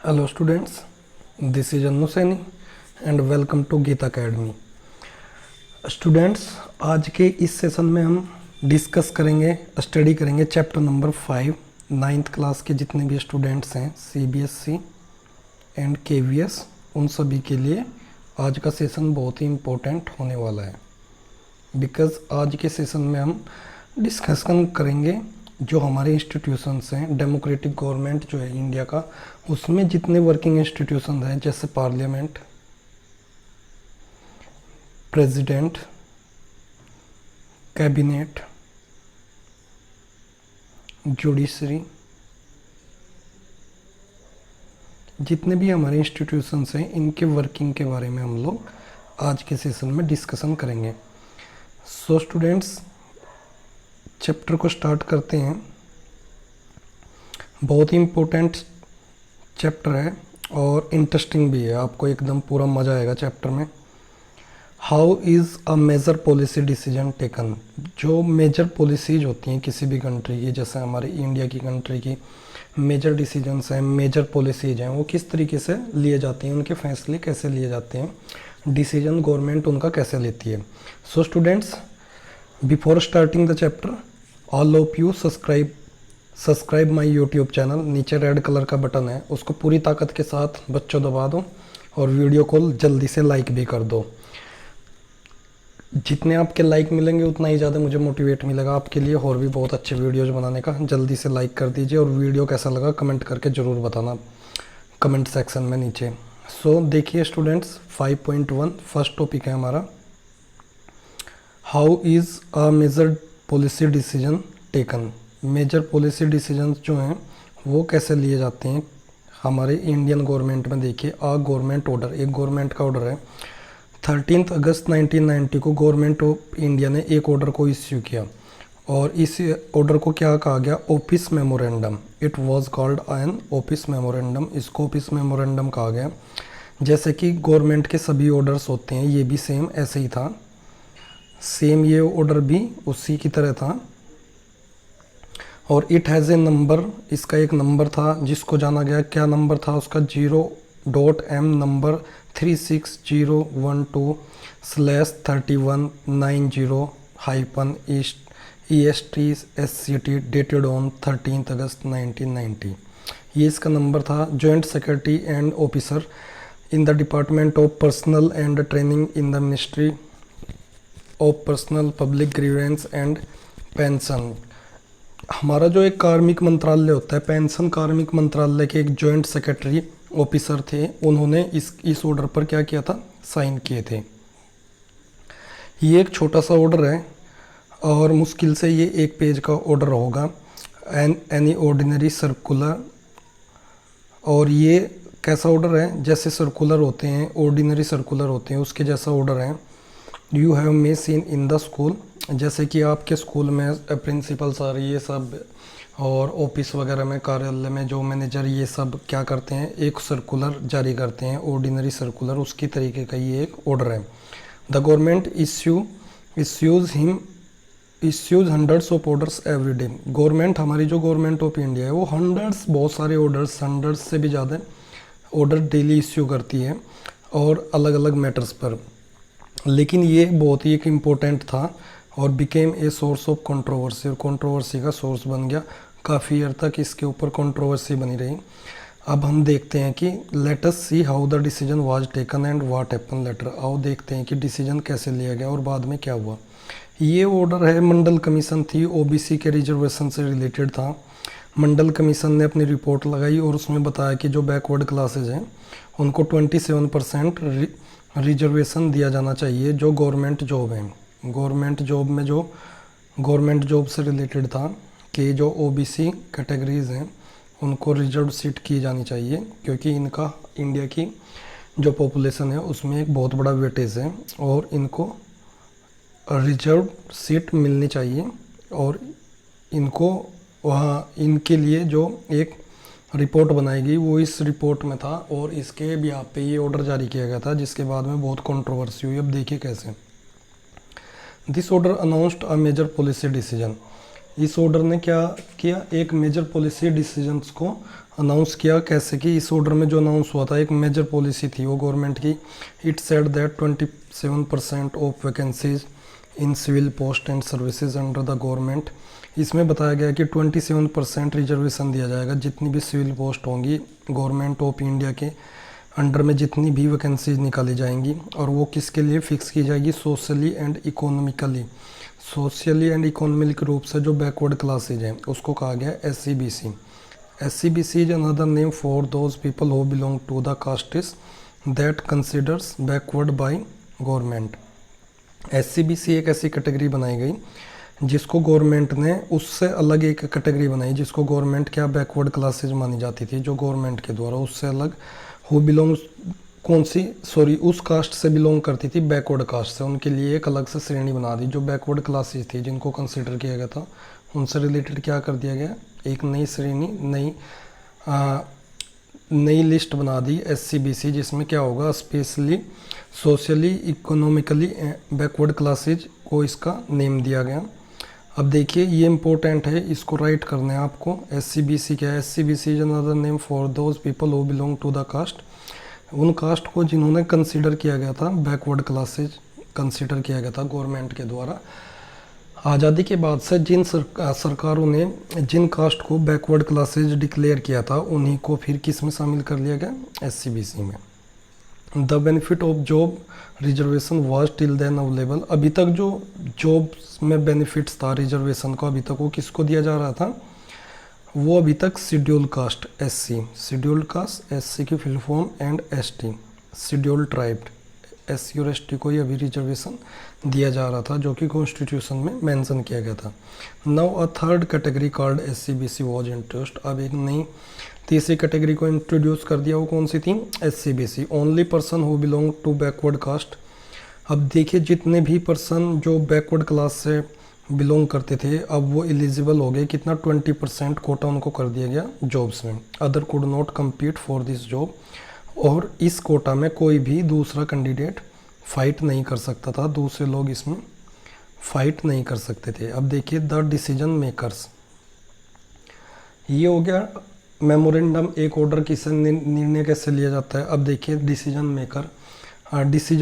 Hello students, this is Annu Saini and welcome to Geeta Academy. Students, आज के इस session में हम डिस्कस करेंगे, स्टडी करेंगे चैप्टर नंबर 5 नाइन्थ क्लास के जितने भी स्टूडेंट्स हैं CBSE एंड KVS, उन सभी के लिए आज का सेशन बहुत ही इम्पोर्टेंट होने वाला है। बिकॉज़ आज के सेशन में हम डिस्कशन करेंगे जो हमारे इंस्टीट्यूशंस हैं, डेमोक्रेटिक गवर्नमेंट जो है इंडिया का, उसमें जितने वर्किंग इंस्टीट्यूशन हैं जैसे पार्लियामेंट, प्रेसिडेंट, कैबिनेट, जुडिशरी, जितने भी हमारे इंस्टीट्यूशंस हैं इनके वर्किंग के बारे में हम लोग आज के सेशन में डिस्कशन करेंगे। सो स्टूडेंट्स, चैप्टर को स्टार्ट करते हैं। बहुत ही इम्पोर्टेंट चैप्टर है और इंटरेस्टिंग भी है, आपको एकदम पूरा मज़ा आएगा चैप्टर में। How is a major policy decision taken, जो मेजर पॉलिसीज होती हैं किसी भी कंट्री की, जैसे हमारे इंडिया की कंट्री की मेजर डिसीजंस हैं, मेजर पॉलिसीज हैं, वो किस तरीके से लिए जाते हैं, उनके फैसले कैसे लिए जाते हैं, डिसीजन गवर्नमेंट उनका कैसे लेती है। So students, before starting the chapter, all of you subscribe my YouTube channel. नीचे रेड कलर का बटन है, उसको पूरी ताकत के साथ बच्चों दबा दो और वीडियो को जल्दी से लाइक भी कर दो। जितने आपके लाइक मिलेंगे उतना ही ज़्यादा मुझे मोटिवेट मिलेगा आपके लिए और भी बहुत अच्छे वीडियोज़ बनाने का। जल्दी से लाइक कर दीजिए और वीडियो कैसा लगा कमेंट करके ज़रूर बताना कमेंट सेक्शन में नीचे। सो देखिए स्टूडेंट्स, 5.1 फर्स्ट टॉपिक है हमारा, how is a major policy decision taken. Major policy decisions जो हैं वो कैसे लिए जाते हैं हमारे इंडियन गवर्नमेंट में। देखिए, अ गवर्नमेंट ऑर्डर, एक गवर्नमेंट का ऑर्डर है। 13 अगस्त 1990 को गवर्नमेंट ऑफ इंडिया ने एक ऑर्डर को इश्यू किया और इस ऑर्डर को क्या कहा गया, office memorandum. It was called an office memorandum, इसको ऑफिस मेमोरेंडम कहा गया। जैसे कि गवर्नमेंट के सभी ऑर्डर्स होते हैं, ये भी सेम ऐसे ही था, सेम ये ऑर्डर भी उसी की तरह था। और इट हैज़ ए नंबर, इसका एक नंबर था जिसको जाना गया, क्या नंबर था उसका, 0.m number 36012/3190-EST-SCT dated on 13 अगस्त 1990। ये इसका नंबर था। Joint secretary and officer in the department of personal and training in the ministry of personnel public grievance and pension. हमारा जो एक कार्मिक मंत्रालय होता है, पेंशन कार्मिक मंत्रालय के एक जॉइंट सेक्रेटरी ऑफिसर थे, उन्होंने इस ऑर्डर पर क्या किया था, साइन किए थे। ये एक छोटा सा ऑर्डर है और मुश्किल से ये एक पेज का ऑर्डर होगा, एनी ऑर्डिनरी सर्कुलर। और ये कैसा ऑर्डर है, जैसे सर्कुलर होते हैं, ऑर्डिनरी सर्कुलर होते हैं, उसके जैसा ऑर्डर है। You have may seen in the school, जैसे कि आपके स्कूल में प्रिंसिपल सर ये सब और ऑफिस वगैरह में, कार्यालय में जो मैनेजर ये सब क्या करते हैं, एक सर्कुलर जारी करते हैं, ऑर्डिनरी सर्कुलर, उसकी तरीके का ये एक ऑर्डर है। The government issues hundreds of orders every day. Government, हमारी जो गवर्नमेंट ऑफ इंडिया है वो बहुत सारे ऑर्डर्स, हंड्रेड्स से भी ज़्यादा ऑर्डर डेली इश्यू करती है और अलग अलग मैटर्स पर। लेकिन ये बहुत ही एक इम्पोर्टेंट था और became a source of controversy, और कंट्रोवर्सी का सोर्स बन गया। काफ़ी ईयर तक इसके ऊपर कंट्रोवर्सी बनी रही। अब हम देखते हैं कि let us see how the decision was taken and what happen later. आओ देखते हैं कि डिसीजन कैसे लिया गया और बाद में क्या हुआ। ये ऑर्डर है, मंडल कमीशन थी, OBC के रिजर्वेशन से रिलेटेड था। मंडल कमीशन ने अपनी रिपोर्ट लगाई और उसमें बताया कि जो बैकवर्ड क्लासेज हैं उनको 27% रिजर्वेशन दिया जाना चाहिए, जो गवर्नमेंट जॉब हैं। गवर्नमेंट जॉब में जो गवर्नमेंट जॉब से रिलेटेड था कि जो OBC कैटेगरीज़ हैं उनको रिजर्व सीट की जानी चाहिए, क्योंकि इनका इंडिया की जो पॉपुलेशन है उसमें एक बहुत बड़ा वेटेज है और इनको रिजर्व सीट मिलनी चाहिए। और इनको वहाँ इनके लिए जो एक रिपोर्ट बनाई गई वो इस रिपोर्ट में था और इसके बिहाफ पे ये ऑर्डर जारी किया गया था, जिसके बाद में बहुत कंट्रोवर्सी हुई। अब देखिए कैसे। This order announced a major policy decision. इस ऑर्डर ने क्या किया, एक मेजर पॉलिसी डिसीजंस को अनाउंस किया। कैसे कि इस ऑर्डर में जो अनाउंस हुआ था एक मेजर पॉलिसी थी वो गवर्नमेंट की। It said that 27% of vacancies in civil post and services under the government. इसमें बताया गया कि 27% रिजर्वेशन दिया जाएगा जितनी भी सिविल पोस्ट होंगी गवर्नमेंट ऑफ इंडिया के अंडर में, जितनी भी वैकेंसीज निकाली जाएंगी। और वो किसके लिए फिक्स की जाएगी, सोशली एंड इकोनॉमिक रूप से जो बैकवर्ड क्लासेज हैं उसको कहा गया SCBC। SCBC is another name for those people who belong to the castes that considers backward by government. SCBC एक ऐसी कैटेगरी बनाई गई जिसको गवर्नमेंट ने उससे अलग एक कैटेगरी बनाई जिसको गवर्नमेंट क्या बैकवर्ड क्लासेज मानी जाती थी, जो गवर्नमेंट के द्वारा उससे अलग हु बिलोंग्स उस कास्ट से बिलोंग करती थी, बैकवर्ड कास्ट से, उनके लिए एक अलग से श्रेणी बना दी। जो बैकवर्ड क्लासेज थी जिनको कंसिडर किया गया था उनसे रिलेटेड क्या कर दिया गया, एक नई श्रेणी नई लिस्ट बना दी SCBC, जिसमें क्या होगा specially socially economically backward classes को इसका नेम दिया गया। अब देखिए ये इंपॉर्टेंट है, इसको राइट करना है आपको। SCBC क्या है, SCBC is another name for those people who belong to the caste, उन कास्ट को जिन्होंने कंसीडर किया गया था, बैकवर्ड क्लासेज कंसीडर किया गया था गवर्नमेंट के द्वारा। आज़ादी के बाद से जिन सरकारों ने जिन कास्ट को बैकवर्ड क्लासेज डिक्लेयर किया था उन्हीं को फिर किस में शामिल कर लिया गया, SCBC में। The benefit of job reservation was till then available. अभी तक जो जॉब्स में बेनिफिट्स था रिजर्वेशन को, अभी तक वो किसको दिया जा रहा था, वो अभी तक schedule caste scheduled caste SC की full form and ST scheduled tribe SC और ST को ही अभी रिजर्वेशन दिया जा रहा था जो कि कॉन्स्टिट्यूशन में मेंशन किया गया था। Now a third category called SCBC was introduced. अब एक नई तीसरी कैटेगरी को इंट्रोड्यूस कर दिया, वो कौन सी थी, SCBC only person who belong to backward caste. अब देखिए जितने भी पर्सन जो बैकवर्ड क्लास से बिलोंग करते थे अब वो एलिजिबल हो गए, कितना 20% कोटा उनको कर दिया गया जॉब्स में। Other could not compete for this job, और इस कोटा में कोई भी दूसरा कैंडिडेट फाइट नहीं कर सकता था, दूसरे लोग इसमें फाइट नहीं कर सकते थे। अब देखिए द डिसीजन मेकर्स, ये हो गया मेमोरेंडम, एक ऑर्डर किसे निर्णय कैसे लिया जाता है। अब देखिए डिसीजन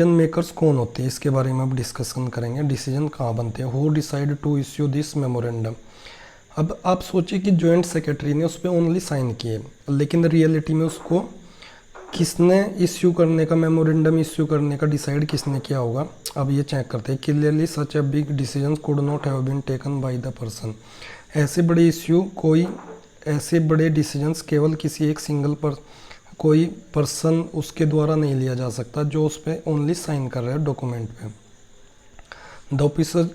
मेकर्स कौन होते हैं इसके बारे में अब डिस्कशन करेंगे। डिसीजन कहाँ बनते हैं, who decide to issue this memorandum. अब आप सोचिए कि जॉइंट सेक्रेटरी ने उस पर ओनली साइन किए, लेकिन रियलिटी में उसको किसने इश्यू करने का, मेमोरेंडम इश्यू करने का डिसाइड किसने किया होगा। अब ये चेक करते हैं, clearly such a big decision could not have been taken by the person. ऐसे बड़े डिसीजंस केवल किसी एक सिंगल पर कोई पर्सन उसके द्वारा नहीं लिया जा सकता जो उस पर ओनली साइन कर रहा है डॉक्यूमेंट पे। The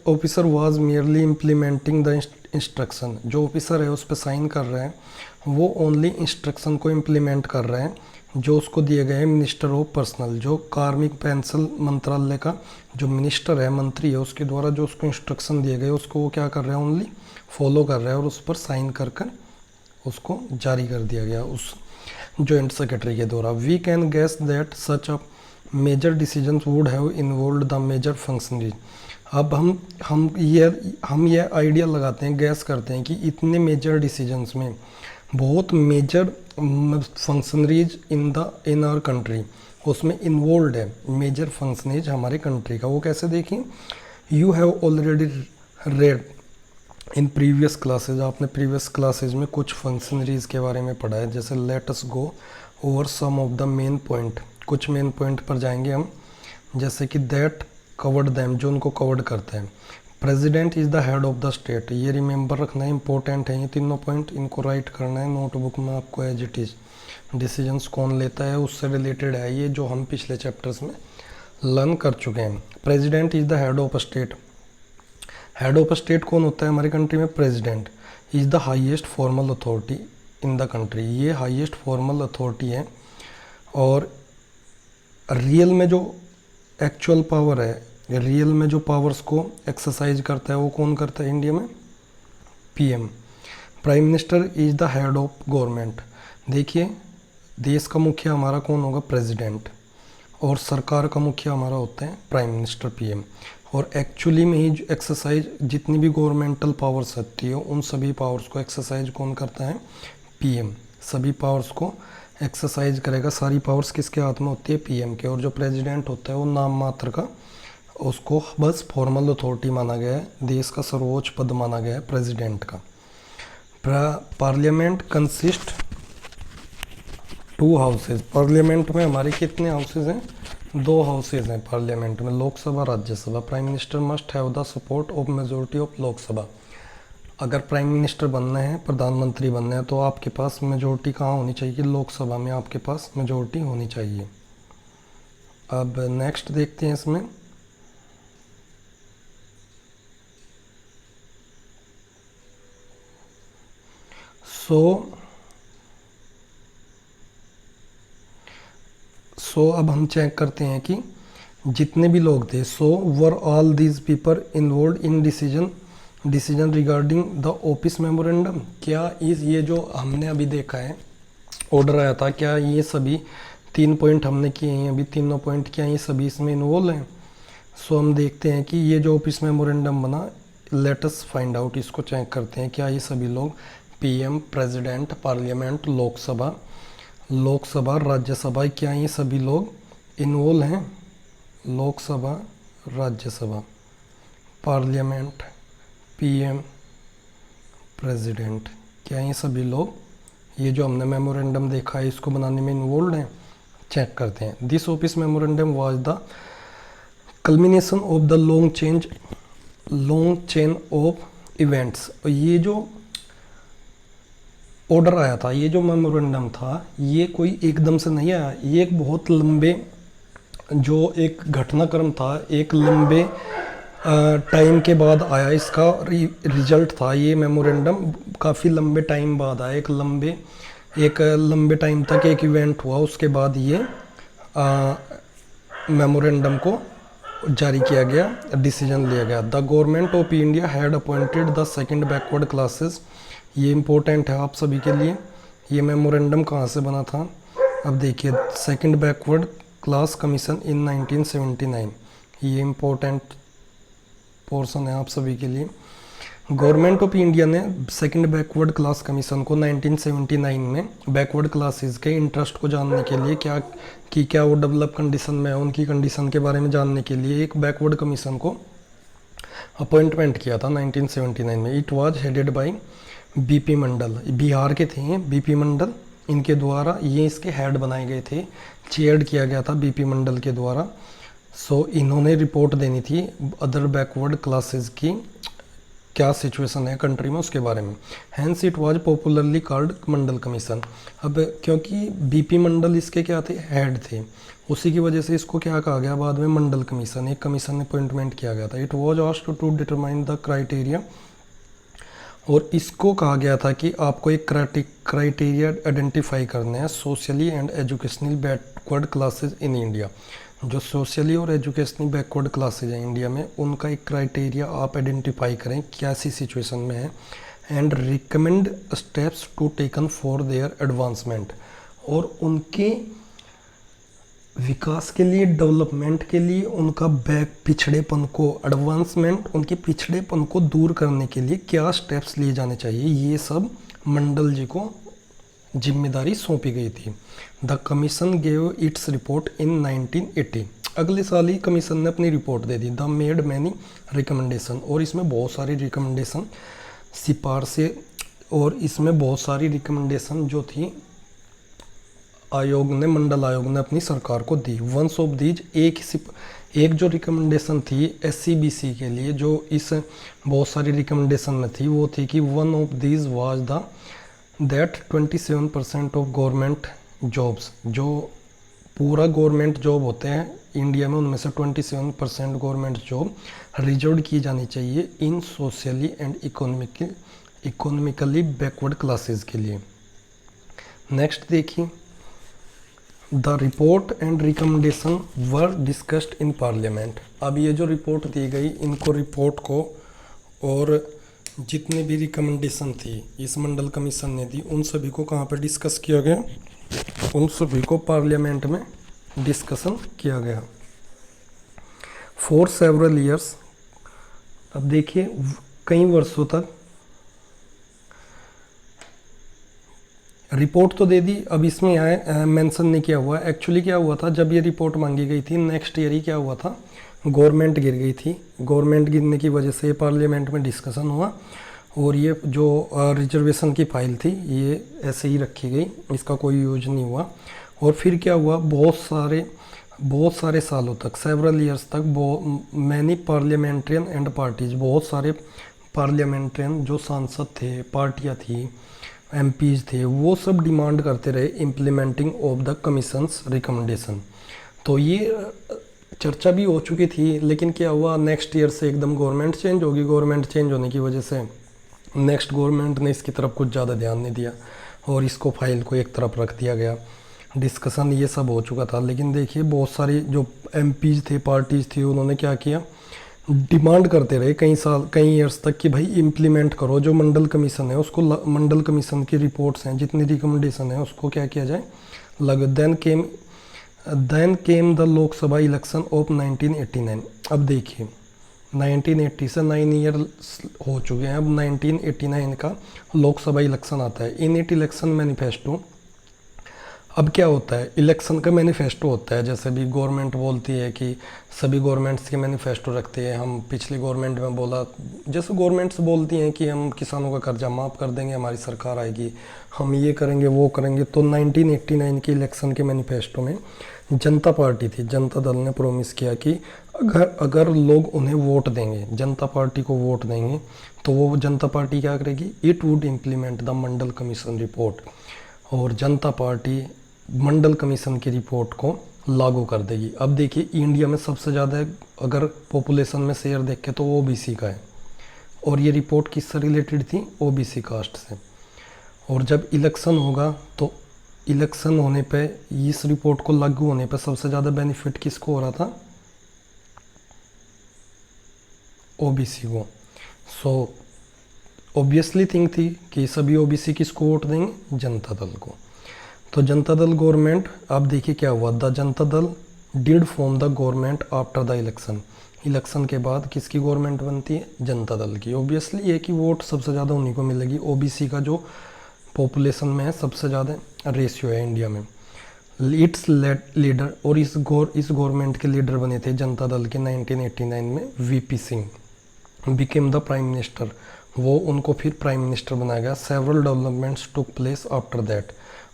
officer was merely implementing the instruction, जो ऑफिसर है उस पर साइन कर रहा है वो ओनली इंस्ट्रक्शन को इम्प्लीमेंट कर रहा है जो उसको दिए गए मिनिस्टर ऑफ पर्सनल, जो कार्मिक पेंशन मंत्रालय का जो मिनिस्टर है, मंत्री है, उसके द्वारा जो उसको इंस्ट्रक्शन दिए गए उसको वो क्या कर रहा है, ओनली फॉलो कर रहा है और उस पर साइन कर उसको जारी कर दिया गया उस जॉइंट सेक्रेटरी के द्वारा। We can guess that such a major decision would have involve the major functionaries. अब हम ये आइडिया लगाते हैं, गैस करते हैं कि इतने मेजर डिसीजंस में बहुत major functionaries in our country उसमें इन्वॉल्व है, मेजर फंक्शनरीज हमारे कंट्री का। वो कैसे देखें, you have already read in previous classes, आपने प्रीवियस क्लासेज में कुछ फंक्शनरीज के बारे में पढ़ा है। जैसे let us go over some of the main point, कुछ मेन पॉइंट पर जाएंगे हम, जैसे कि दैट कवर्ड दैम, जो उनको कवर्ड करते हैं। President is the head of the state, ये रिमेंबर रखना है, इंपॉर्टेंट है ये तीनों पॉइंट, इनको राइट करना है नोटबुक में आपको एज इट इज़। डिसीजंस कौन लेता है उससे रिलेटेड है ये, जो हम पिछले चैप्टर्स में लर्न कर चुके हैं। President is the head of state, head of state कौन होता है हमारी कंट्री में, president is the highest formal authority in the country, ये हाईएस्ट फॉर्मल अथॉरिटी है। और रियल में जो एक्चुअल पावर है, रियल में जो पावर्स को एक्सरसाइज करता है वो कौन करता है इंडिया में, PM। Prime minister is the head of government, देखिए देश का मुखिया हमारा कौन होगा, प्रेसिडेंट, और सरकार का मुखिया हमारा होता है प्राइम मिनिस्टर PM। और एक्चुअली में ही एक्सरसाइज जितनी भी गवर्नमेंटल पावर्स होती है उन सभी पावर्स को एक्सरसाइज कौन करता है? पीएम। सभी पावर्स को एक्सरसाइज करेगा। सारी पावर्स किसके हाथ में होती है? पीएम के। और जो प्रेसिडेंट होता है वो नाम मात्र का, उसको बस फॉर्मल अथॉरिटी माना गया है, देश का सर्वोच्च पद माना गया है प्रेसिडेंट का। Parliament consist 2 houses. पार्लियामेंट में हमारे कितने हाउसेज हैं? 2 हाउसेज हैं पार्लियामेंट में, Lok Sabha Rajya Sabha. Prime minister must have the support of majority of Lok Sabha. अगर प्राइम मिनिस्टर बनना है, प्रधानमंत्री बनना है, तो आपके पास मेजोरिटी कहाँ होनी चाहिए? लोकसभा में आपके पास मेजोरिटी होनी चाहिए। अब नेक्स्ट देखते हैं इसमें। सो अब हम चेक करते हैं कि जितने भी लोग थे, so were all these people involved in decision regarding the office memorandum. क्या ये जो हमने अभी देखा है ऑर्डर आया था, क्या ये सभी 3 पॉइंट हमने किए हैं अभी, तीनों पॉइंट क्या ये सभी इसमें इन्वॉल्व हैं? सो हम देखते हैं कि ये जो ऑफिस मेमोरेंडम बना, लेट अस फाइंड आउट, इसको चेक करते हैं क्या ये सभी लोग PM, president, parliament, Lok Sabha, Rajya Sabha, क्या ये सभी लोग इन्वॉल्व हैं? Lok Sabha, Rajya Sabha, parliament, PM, president, क्या ये सभी लोग ये जो हमने मेमोरेंडम देखा है इसको बनाने में इन्वॉल्व हैं? चेक करते हैं। This office memorandum was the culmination of the long chain of events. ये जो ऑर्डर आया था, ये जो मेमोरेंडम था, ये कोई एकदम से नहीं आया, ये एक बहुत लंबे जो एक घटनाक्रम था, एक लंबे टाइम के बाद आया। इसका रिजल्ट था ये मेमोरेंडम, काफ़ी लंबे टाइम बाद आया, एक लंबे टाइम तक एक इवेंट हुआ, उसके बाद ये मेमोरेंडम को जारी किया गया, डिसीजन लिया गया। The government of India had appointed the second backward classes. ये इम्पोर्टेंट है आप सभी के लिए। ये मेमोरेंडम कहाँ से बना था? अब देखिए, सेकंड बैकवर्ड क्लास कमीशन इन 1979। ये इम्पोर्टेंट पोर्शन है आप सभी के लिए। गवर्नमेंट ऑफ इंडिया ने सेकंड बैकवर्ड क्लास कमीशन को 1979 में बैकवर्ड क्लासेस के इंटरेस्ट को जानने के लिए क्या वो डेवलप कंडीशन में है, उनकी कंडीशन के बारे में जानने के लिए एक बैकवर्ड कमीशन को अपॉइंटमेंट किया था 1979 में। It was headed by BP Mandal, Bihar के थे बीपी मंडल, इनके द्वारा ये इसके हेड बनाए गए थे, चेयर्ड किया गया था बीपी मंडल के द्वारा। सो इन्होंने रिपोर्ट देनी थी अदर बैकवर्ड क्लासेस की क्या सिचुएशन है कंट्री में उसके बारे में। Hence it was popularly called Mandal commission. अब क्योंकि बीपी मंडल इसके क्या थे? हेड थे, उसी की वजह से इसको क्या कहा गया बाद में? मंडल कमीशन, एक कमीशन अपॉइंटमेंट किया गया था। It was asked to determine the criteria, और इसको कहा गया था कि आपको एक क्राइटेरिया आइडेंटिफाई करने हैं socially and educational backward classes in India. जो सोशली और एजुकेशनल बैकवर्ड क्लासेज हैं इंडिया में, उनका एक क्राइटेरिया आप आइडेंटिफाई करें कैसी सिचुएशन में है, and recommend steps to taken for their advancement, और उनके विकास के लिए, डेवलपमेंट के लिए, उनका पिछड़ेपन को, एडवांसमेंट, उनके पिछड़ेपन को दूर करने के लिए क्या स्टेप्स लिए जाने चाहिए, ये सब मंडल जी को जिम्मेदारी सौंपी गई थी। The commission gave its report इन 1980। अगले साल ही कमीशन ने अपनी report they the. The made many recommendation, और इसमें बहुत सारी रिकमेंडेशन, सिफारिशें, और इसमें बहुत सारी रिकमेंडेशन जो थी आयोग ने, मंडल आयोग ने अपनी सरकार को दी। वंस ऑफ दीज, एक जो रिकमेंडेशन थी SCBC के लिए, जो इस बहुत सारी रिकमेंडेशन में थी, वो थी कि one of these was the that 27% of government jobs, जो पूरा गवर्नमेंट जॉब होते हैं इंडिया में, उनमें से 27% गवर्नमेंट जॉब रिजर्व की जानी चाहिए in socially and economically backward classes के लिए। नेक्स्ट देखिए, the report and recommendation were discussed in parliament. अब ये जो रिपोर्ट दी गई, इनको रिपोर्ट को और जितने भी रिकमेंडेशन थी इस मंडल कमीशन ने दी, उन सभी को कहाँ पर डिस्कस किया गया? उन सभी को पार्लियामेंट में डिस्कशन किया गया। फॉर सेवरल ईयर्स अब देखिए कई वर्षों तक रिपोर्ट तो दे दी, अब इसमें आए मेंशन नहीं किया हुआ। एक्चुअली क्या हुआ था, जब ये रिपोर्ट मांगी गई थी नेक्स्ट ईयर ही क्या हुआ था, गवर्नमेंट गिर गई थी। गवर्नमेंट गिरने की वजह से पार्लियामेंट में डिस्कशन हुआ और ये जो रिजर्वेशन की फाइल थी ये ऐसे ही रखी गई, इसका कोई यूज नहीं हुआ। और फिर क्या हुआ, बहुत सारे सालों तक, सेवरल ईयर्स तक मैनी पार्लियामेंट्रियन एंड पार्टीज, बहुत सारे पार्लियामेंट्रियन जो सांसद थे, पार्टियाँ थी, एमपीज थे, वो सब डिमांड करते रहे implementing of the commissions recommendation. तो ये चर्चा भी हो चुकी थी, लेकिन क्या हुआ, नेक्स्ट ईयर से एकदम गवर्नमेंट चेंज होगी। गवर्नमेंट चेंज होने की वजह से नेक्स्ट गवर्नमेंट ने इसकी तरफ कुछ ज़्यादा ध्यान नहीं दिया और इसको फाइल को एक तरफ रख दिया गया। डिस्कशन ये सब हो चुका था, लेकिन देखिए बहुत सारी जो एमपीज थे, पार्टीज थी, उन्होंने क्या किया, डिमांड करते रहे कई साल, कई ईयर्स तक कि भाई इम्प्लीमेंट करो। जो मंडल कमीशन है उसको, मंडल कमीशन की रिपोर्ट्स हैं, जितनी रिकमेंडेशन है उसको क्या किया जाए, then came the Lok Sabha election of 1989। अब देखिए 1980 से 9 ईयर हो चुके हैं, अब 1989 का लोकसभा इलेक्शन आता है। इन इट इलेक्शन मैनिफेस्टो, अब क्या होता है, इलेक्शन का मैनिफेस्टो होता है। जैसे भी गवर्नमेंट बोलती है कि सभी गवर्नमेंट्स के मैनिफेस्टो रखते हैं, हम पिछली गवर्नमेंट में बोला, जैसे गवर्नमेंट्स बोलती हैं कि हम किसानों का कर्जा माफ़ कर देंगे, हमारी सरकार आएगी, हम ये करेंगे वो करेंगे। तो 1989 के इलेक्शन के मैनिफेस्टो में जनता पार्टी थी, जनता दल ने प्रॉमिस किया कि अगर लोग उन्हें वोट देंगे, जनता पार्टी को वोट देंगे, तो वो जनता पार्टी क्या करेगी, it would implement the Mandal commission report, और जनता पार्टी मंडल कमीशन की रिपोर्ट को लागू कर देगी। अब देखिए इंडिया में सबसे ज़्यादा अगर पॉपुलेशन में शेयर देखें तो ओबीसी का है, और ये रिपोर्ट किससे रिलेटेड थी, ओबीसी कास्ट से। और जब इलेक्शन होगा तो इलेक्शन होने पे, इस रिपोर्ट को लागू होने पे सबसे ज़्यादा बेनिफिट किसको हो रहा था, ओबीसी को। सो ऑब्वियसली थिंग थी कि सभी ओबीसी किसको वोट देंगे, जनता दल को। तो जनता दल गवर्नमेंट, अब देखिए क्या हुआ, the Janata Dal did form the government after the election. Election के बाद किसकी गवर्नमेंट बनती है, जनता दल की। ऑब्वियसली ये कि वोट सबसे ज़्यादा उन्हीं को मिलेगी, ओबीसी का जो पॉपुलेशन में है सबसे ज़्यादा रेशियो है इंडिया में। इट्स लीडर, और इस गवर्नमेंट के लीडर बने थे जनता दल के 1989 में VP Singh, became the prime minister, वो उनको फिर प्राइम मिनिस्टर बनाया गया। Several developments took place after that,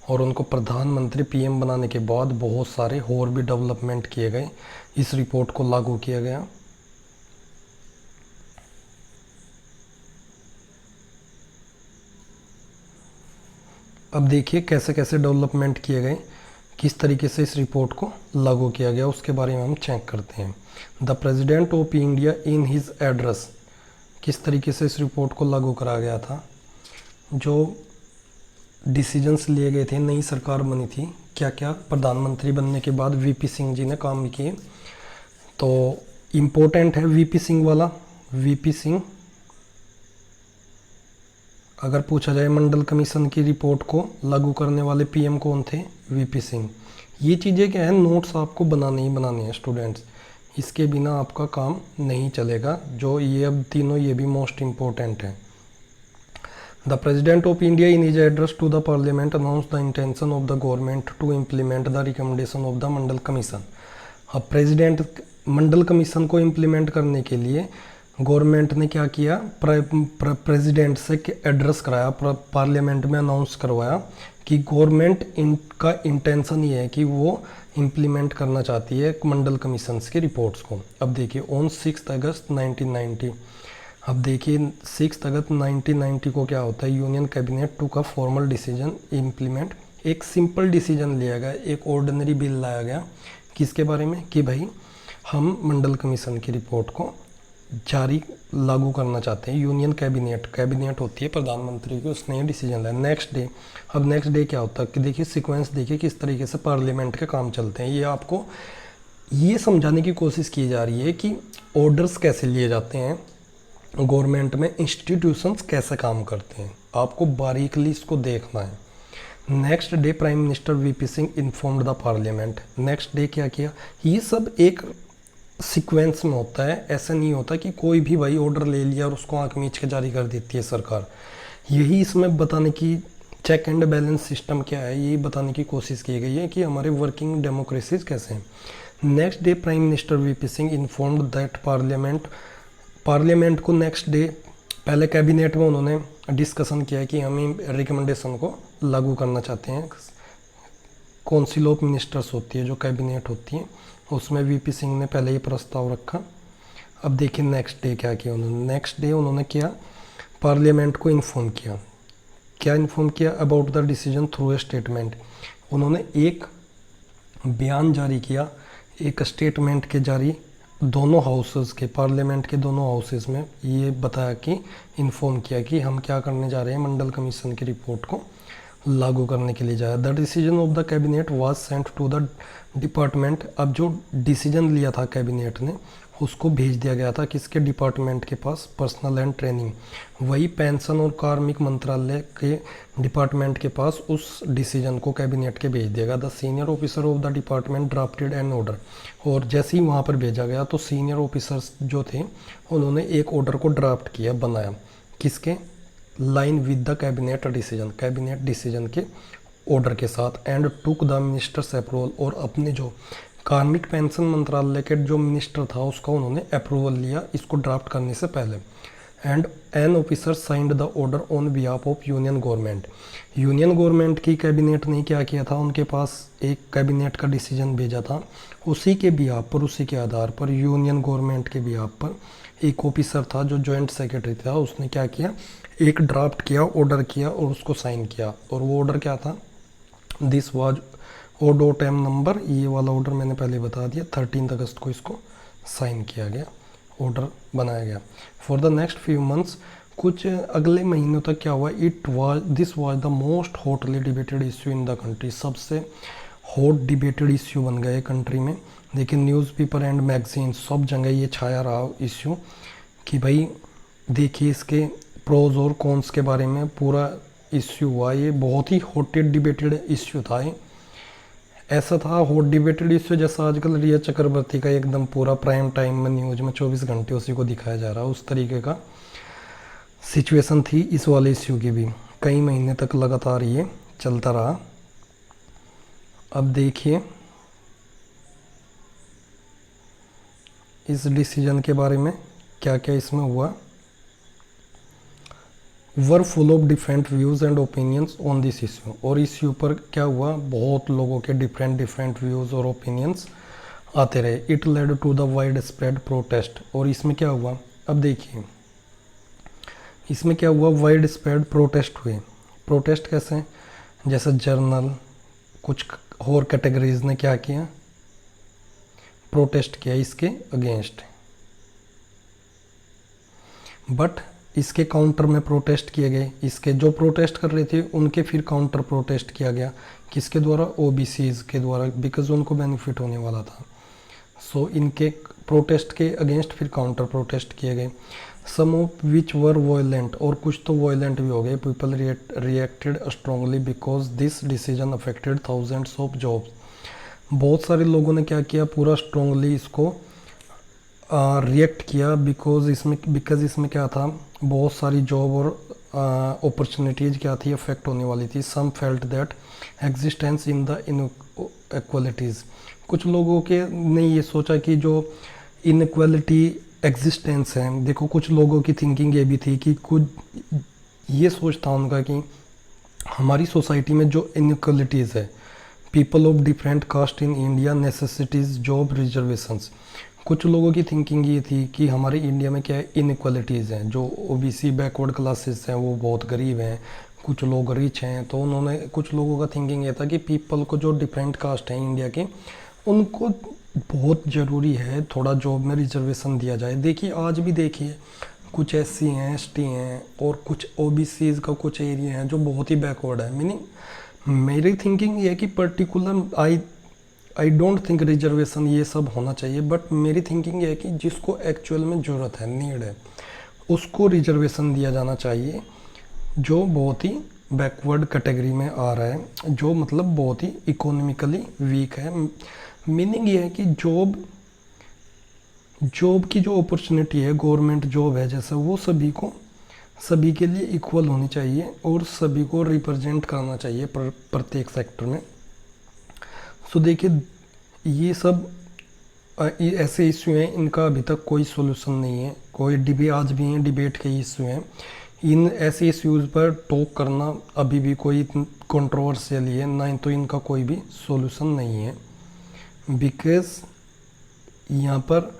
और उनको प्रधानमंत्री पीएम बनाने के बाद बहुत सारे और भी डेवलपमेंट किए गए, इस रिपोर्ट को लागू किया गया। अब देखिए कैसे कैसे डेवलपमेंट किए गए, किस तरीके से इस रिपोर्ट को लागू किया गया, उसके बारे में हम चेक करते हैं। The president of India in his address, किस तरीके से इस रिपोर्ट को लागू करा गया था। जो डिसीजंस लिए गए थे, नई सरकार बनी थी, क्या क्या प्रधानमंत्री बनने के बाद वीपी सिंह जी ने काम किए। तो इम्पोर्टेंट है वीपी सिंह वाला। वीपी सिंह, अगर पूछा जाए मंडल कमीशन की रिपोर्ट को लागू करने वाले पीएम कौन थे, वीपी सिंह। ये चीज़ें क्या है, नोट्स आपको बनाने ही बनाने हैं स्टूडेंट्स, इसके बिना आपका काम नहीं चलेगा। जो ये अब तीनों, ये भी मोस्ट इम्पोर्टेंट है। The president of India in his address to the parliament announce the intention of the government to implement the recommendation of the Mandal commission. अब प्रेसिडेंट मंडल कमीशन को इम्प्लीमेंट करने के लिए गवर्नमेंट ने क्या किया, प्रेसिडेंट से एड्रेस कराया, पार्लियामेंट में अनाउंस करवाया कि गवर्नमेंट इनका इंटेंशन ये है कि वो इम्प्लीमेंट करना चाहती है मंडल कमीशंस की रिपोर्ट्स को। अब देखिए ऑन 6 अगस्त 1990, अब देखिए 6 अगस्त 1990 को क्या होता है, यूनियन कैबिनेट टू का फॉर्मल डिसीजन इम्प्लीमेंट, एक सिंपल डिसीजन लिया गया, एक ऑर्डिनरी बिल लाया गया, किसके बारे में, कि भाई हम मंडल कमीशन की रिपोर्ट को जारी लागू करना चाहते हैं। यूनियन कैबिनेट होती है प्रधानमंत्री की, उसने ये डिसीजन लिया। नेक्स्ट डे, अब नेक्स्ट डे क्या होता है कि देखिए सीक्वेंस देखिए किस तरीके से पार्लियामेंट के काम चलते हैं। ये आपको ये समझाने की कोशिश की जा रही है कि ऑर्डर्स कैसे लिए जाते हैं गवर्नमेंट में, इंस्टीट्यूशंस कैसे काम करते हैं, आपको बारीकली इसको देखना है। Next day prime minister VP Singh informed the parliament. Next day क्या किया, ये सब एक सीक्वेंस में होता है, ऐसा नहीं होता कि कोई भी भाई ऑर्डर ले लिया और उसको आंख मीच के जारी कर देती है सरकार। यही इसमें बताने की, चेक एंड बैलेंस सिस्टम क्या है, यही बताने की कोशिश की गई है कि हमारे वर्किंग डेमोक्रेसीज कैसे हैं। Next day prime minister VP Singh informed that parliament को नेक्स्ट डे, पहले कैबिनेट में उन्होंने डिस्कशन किया कि हम रिकमेंडेशन को लागू करना चाहते हैं। काउंसिल ऑफ मिनिस्टर्स होती है जो कैबिनेट होती है, उसमें वीपी सिंह ने पहले ही प्रस्ताव रखा। अब देखिए नेक्स्ट डे क्या किया उन्होंने। नेक्स्ट डे उन्होंने क्या, पार्लियामेंट को इन्फॉर्म किया। क्या इन्फॉर्म किया? About the decision through a statement. उन्होंने एक बयान जारी किया, एक स्टेटमेंट के जारी दोनों हाउसेस के, पार्लियामेंट के दोनों हाउसेस में ये बताया कि इन्फॉर्म किया कि हम क्या करने जा रहे हैं, मंडल कमीशन की रिपोर्ट को लागू करने के लिए जाए। The decision of the cabinet was sent to the department. अब जो डिसीजन लिया था कैबिनेट ने उसको भेज दिया गया था किसके डिपार्टमेंट के पास? पर्सनल एंड ट्रेनिंग, वही पेंशन और कार्मिक मंत्रालय के डिपार्टमेंट के पास उस डिसीजन को कैबिनेट के भेज दिया गया। The senior officer of the department drafted an order. और जैसे ही वहाँ पर भेजा गया तो सीनियर ऑफिसर्स जो थे उन्होंने एक ऑर्डर को ड्राफ्ट किया, बनाया, किसके? Line with the cabinet decision, cabinet decision के ऑर्डर के साथ। And took the ministers approval, और अपने जो कार्मिक पेंशन मंत्रालय के जो मिनिस्टर था उसका उन्होंने अप्रूवल लिया इसको ड्राफ्ट करने से पहले। And an officer signed the order on behalf of union government. Union government की कैबिनेट ने क्या किया था, उनके पास एक कैबिनेट का डिसीजन भेजा था, उसी के बिहाफ पर, उसी के आधार पर, यूनियन गवर्नमेंट के बिहाफ पर एक ऑफिसर था जो जॉइंट सेक्रेटरी था, उसने क्या किया, एक ड्राफ्ट किया, ऑर्डर किया और उसको साइन किया। और वो ऑर्डर क्या था? दिस वाज ODOTM नंबर, ये वाला ऑर्डर मैंने पहले बता दिया, 13 अगस्त को इसको साइन किया गया, ऑर्डर बनाया गया। For the next few months, कुछ अगले महीनों तक क्या हुआ, this was the most hotly debated issue in the country. सबसे हॉट डिबेटेड इश्यू बन गए कंट्री में। लेकिन न्यूज़पेपर एंड मैगजीन सब जगह ये छाया रहा इश्यू कि भाई देखिए इसके प्रोज और कॉन्स के बारे में पूरा इश्यू हुआ। ये बहुत ही हॉटेड डिबेटेड इश्यू था। ये ऐसा था हॉट डिबेटेड इश्यू जैसा आजकल रिया चक्रवर्ती का एकदम पूरा प्राइम टाइम में न्यूज़ में 24 घंटे उसी को दिखाया जा रहा है, उस तरीके का सिचुएशन थी इस वाले इश्यू की भी। कई महीने तक लगातार ये चलता रहा। अब देखिए इस डिसीजन के बारे में क्या क्या इसमें हुआ। Were full of different views and opinions on this issue. और इस इश्यू पर क्या हुआ, बहुत लोगों के डिफरेंट व्यूज़ और ओपिनियंस आते रहे। It led to the widespread protest. और इसमें क्या हुआ, अब देखिए इसमें क्या हुआ, वाइड स्प्रेड प्रोटेस्ट हुए। प्रोटेस्ट कैसे? जैसे जर्नल, कुछ और कैटेगरीज ने क्या किया, प्रोटेस्ट किया इसके अगेंस्ट। बट इसके काउंटर में प्रोटेस्ट किए गए, इसके जो प्रोटेस्ट कर रहे थे उनके फिर काउंटर प्रोटेस्ट किया गया, किसके द्वारा? ओबीसीज के द्वारा, बिकॉज उनको बेनिफिट होने वाला था। सो इनके प्रोटेस्ट के अगेंस्ट फिर काउंटर प्रोटेस्ट किए गए। सम ऑफ विच वर वायलेंट, और कुछ तो वायलेंट भी हो गए। People reacted strongly because this decision affected thousands of jobs. बहुत सारे लोगों ने क्या किया, पूरा स्ट्रांगली इसको रिएक्ट किया बिकॉज इसमें क्या था, बहुत सारी जॉब और अपॉर्चुनिटीज़ क्या थी, अफेक्ट होने वाली थी। Some felt that existence in the inequalities. कुछ लोगों के ने ये सोचा कि जो इनइक्वालिटी एग्जिस्टेंस है, देखो कुछ लोगों की थिंकिंग ये भी थी कि कुछ ये सोच था उनका कि हमारी सोसाइटी में जो इनइक्वालिटीज़ है, people of different caste in India necessities job reservations. कुछ लोगों की थिंकिंग ये थी कि हमारे इंडिया में क्या है, इनइक्वालिटीज़ हैं, जो ओबीसी बैकवर्ड क्लासेस हैं वो बहुत गरीब हैं, कुछ लोग रिच हैं। तो उन्होंने, कुछ लोगों का थिंकिंग ये था कि पीपल को जो डिफरेंट कास्ट हैं इंडिया के, उनको बहुत ज़रूरी है थोड़ा जॉब में रिजर्वेशन दिया जाए। देखिए आज भी देखिए कुछ SC हैं, ST हैं और कुछ OBCs का कुछ एरिया हैं जो बहुत ही बैकवर्ड है। मीनिंग मेरी थिंकिंग ये है कि particular I don't think reservation ये सब होना चाहिए, बट मेरी थिंकिंग ये है कि जिसको एक्चुअल में ज़रूरत है, नीड है, उसको रिजर्वेशन दिया जाना चाहिए, जो बहुत ही बैकवर्ड कैटेगरी में आ रहा है, जो मतलब बहुत ही इकोनॉमिकली वीक है। मीनिंग ये है कि जॉब जॉब की जो अपॉर्चुनिटी है, गवर्नमेंट जॉब है जैसे, वो सभी के लिए इक्वल होनी चाहिए और सभी को रिप्रेजेंट करना चाहिए प्रत्येक सेक्टर में। सो देखिए, ये सब ये ऐसे इश्यू हैं, इनका अभी तक कोई सॉल्यूशन नहीं है, कोई आज भी हैं डिबेट के इश्यू हैं। इन ऐसे इश्यूज़ पर टॉक करना अभी भी कोई कंट्रोवर्शियल है, ना तो इनका कोई भी सॉल्यूशन नहीं है। बिकॉज यहाँ पर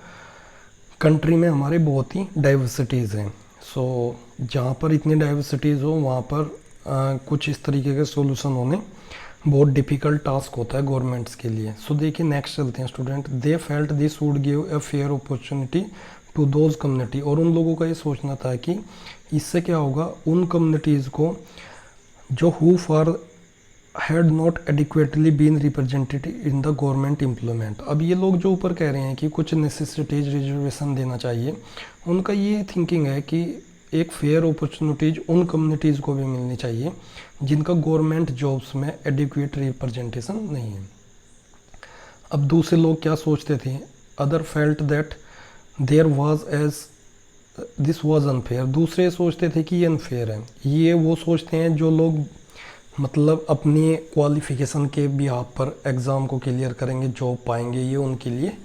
कंट्री में हमारे बहुत ही डाइवर्सिटीज़ हैं। सो जहाँ पर इतनी डाइवर्सिटीज़ हो वहाँ पर कुछ इस तरीके के सॉल्यूशन होने बहुत डिफ़िकल्ट टास्क होता है गवर्नमेंट्स के लिए। सो देखिए नेक्स्ट चलते हैं student. They felt this would give a fair opportunity to those community. और उन लोगों का ये सोचना था कि इससे क्या होगा, उन कम्युनिटीज़ को जो who for had not adequately been represented in the government employment. अब ये लोग जो ऊपर कह रहे हैं कि कुछ नेसेसिटीज रिजर्वेशन देना चाहिए, उनका ये थिंकिंग है कि एक फेयर अपॉर्चुनिटीज़ उन कम्युनिटीज़ को भी मिलनी चाहिए जिनका गवर्नमेंट जॉब्स में एडिक्वेट रिप्रेजेंटेशन नहीं है। अब दूसरे लोग क्या सोचते थे, other felt that there was as this was unfair. दूसरे सोचते थे कि ये अनफेयर है। ये वो सोचते हैं जो लोग मतलब अपनी क्वालिफिकेशन के बिहाफ पर एग्ज़ाम को क्लियर करेंगे, जॉब पाएंगे, ये उनके लिए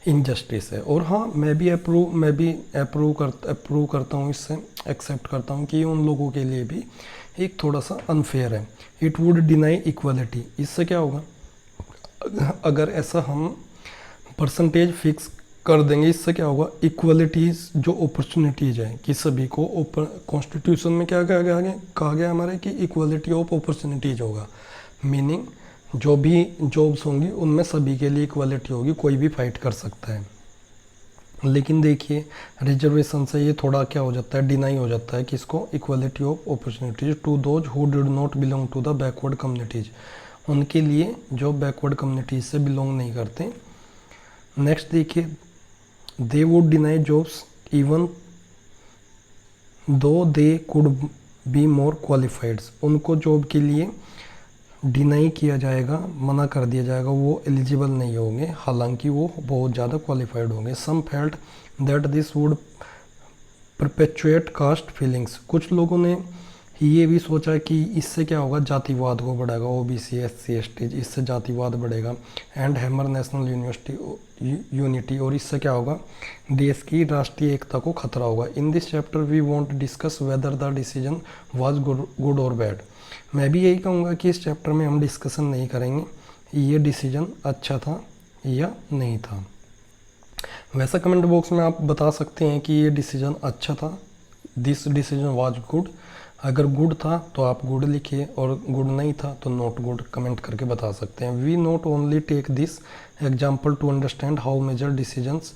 इनजस्टिस है। और हाँ, मैं भी अप्रूव करता हूँ, इससे एक्सेप्ट करता हूँ कि ये उन लोगों के लिए भी एक थोड़ा सा अनफेयर है। It would deny equality. इससे क्या होगा, अगर ऐसा हम परसेंटेज फिक्स कर देंगे, इससे क्या होगा, इक्वलिटीज़ जो अपॉर्चुनिटीज़ है कि सभी को कॉन्स्टिट्यूशन में क्या कहा गया हमारे कि इक्वलिटी ऑफ अपॉर्चुनिटीज़ होगा। मीनिंग जो भी जॉब्स होंगी उनमें सभी के लिए इक्वलिटी होगी, कोई भी फाइट कर सकता है। लेकिन देखिए रिजर्वेशन से ये थोड़ा क्या हो जाता है, डिनाई हो जाता है किसको, equality of opportunities to those who did not belong to the backward communities, उनके लिए जो बैकवर्ड कम्युनिटीज़ से बिलोंग नहीं करते। नेक्स्ट देखिए, they would deny jobs even though they could be more qualified. उनको जॉब के लिए डिनाई किया जाएगा, मना कर दिया जाएगा, वो एलिजिबल नहीं होंगे हालांकि वो बहुत ज़्यादा क्वालिफाइड होंगे। Some felt that this would perpetuate caste feelings. कुछ लोगों ने ये भी सोचा कि इससे क्या होगा, जातिवाद को बढ़ाएगा, ओबीसी एससी एसटी, इससे जातिवाद बढ़ेगा। एंड हैमर नेशनल यूनिटी, और इससे क्या होगा, देश की राष्ट्रीय एकता को खतरा होगा। In this chapter we want discuss whether the decision was good और बैड। मैं भी यही कहूँगा कि इस चैप्टर में हम डिस्कशन नहीं करेंगे ये डिसीजन अच्छा था या नहीं था। वैसा कमेंट बॉक्स में आप बता सकते हैं कि ये डिसीजन अच्छा था, दिस डिसीजन वाज गुड। अगर गुड था तो आप गुड लिखिए और गुड नहीं था तो नॉट गुड कमेंट करके बता सकते हैं। We not only take this example to understand how major decisions.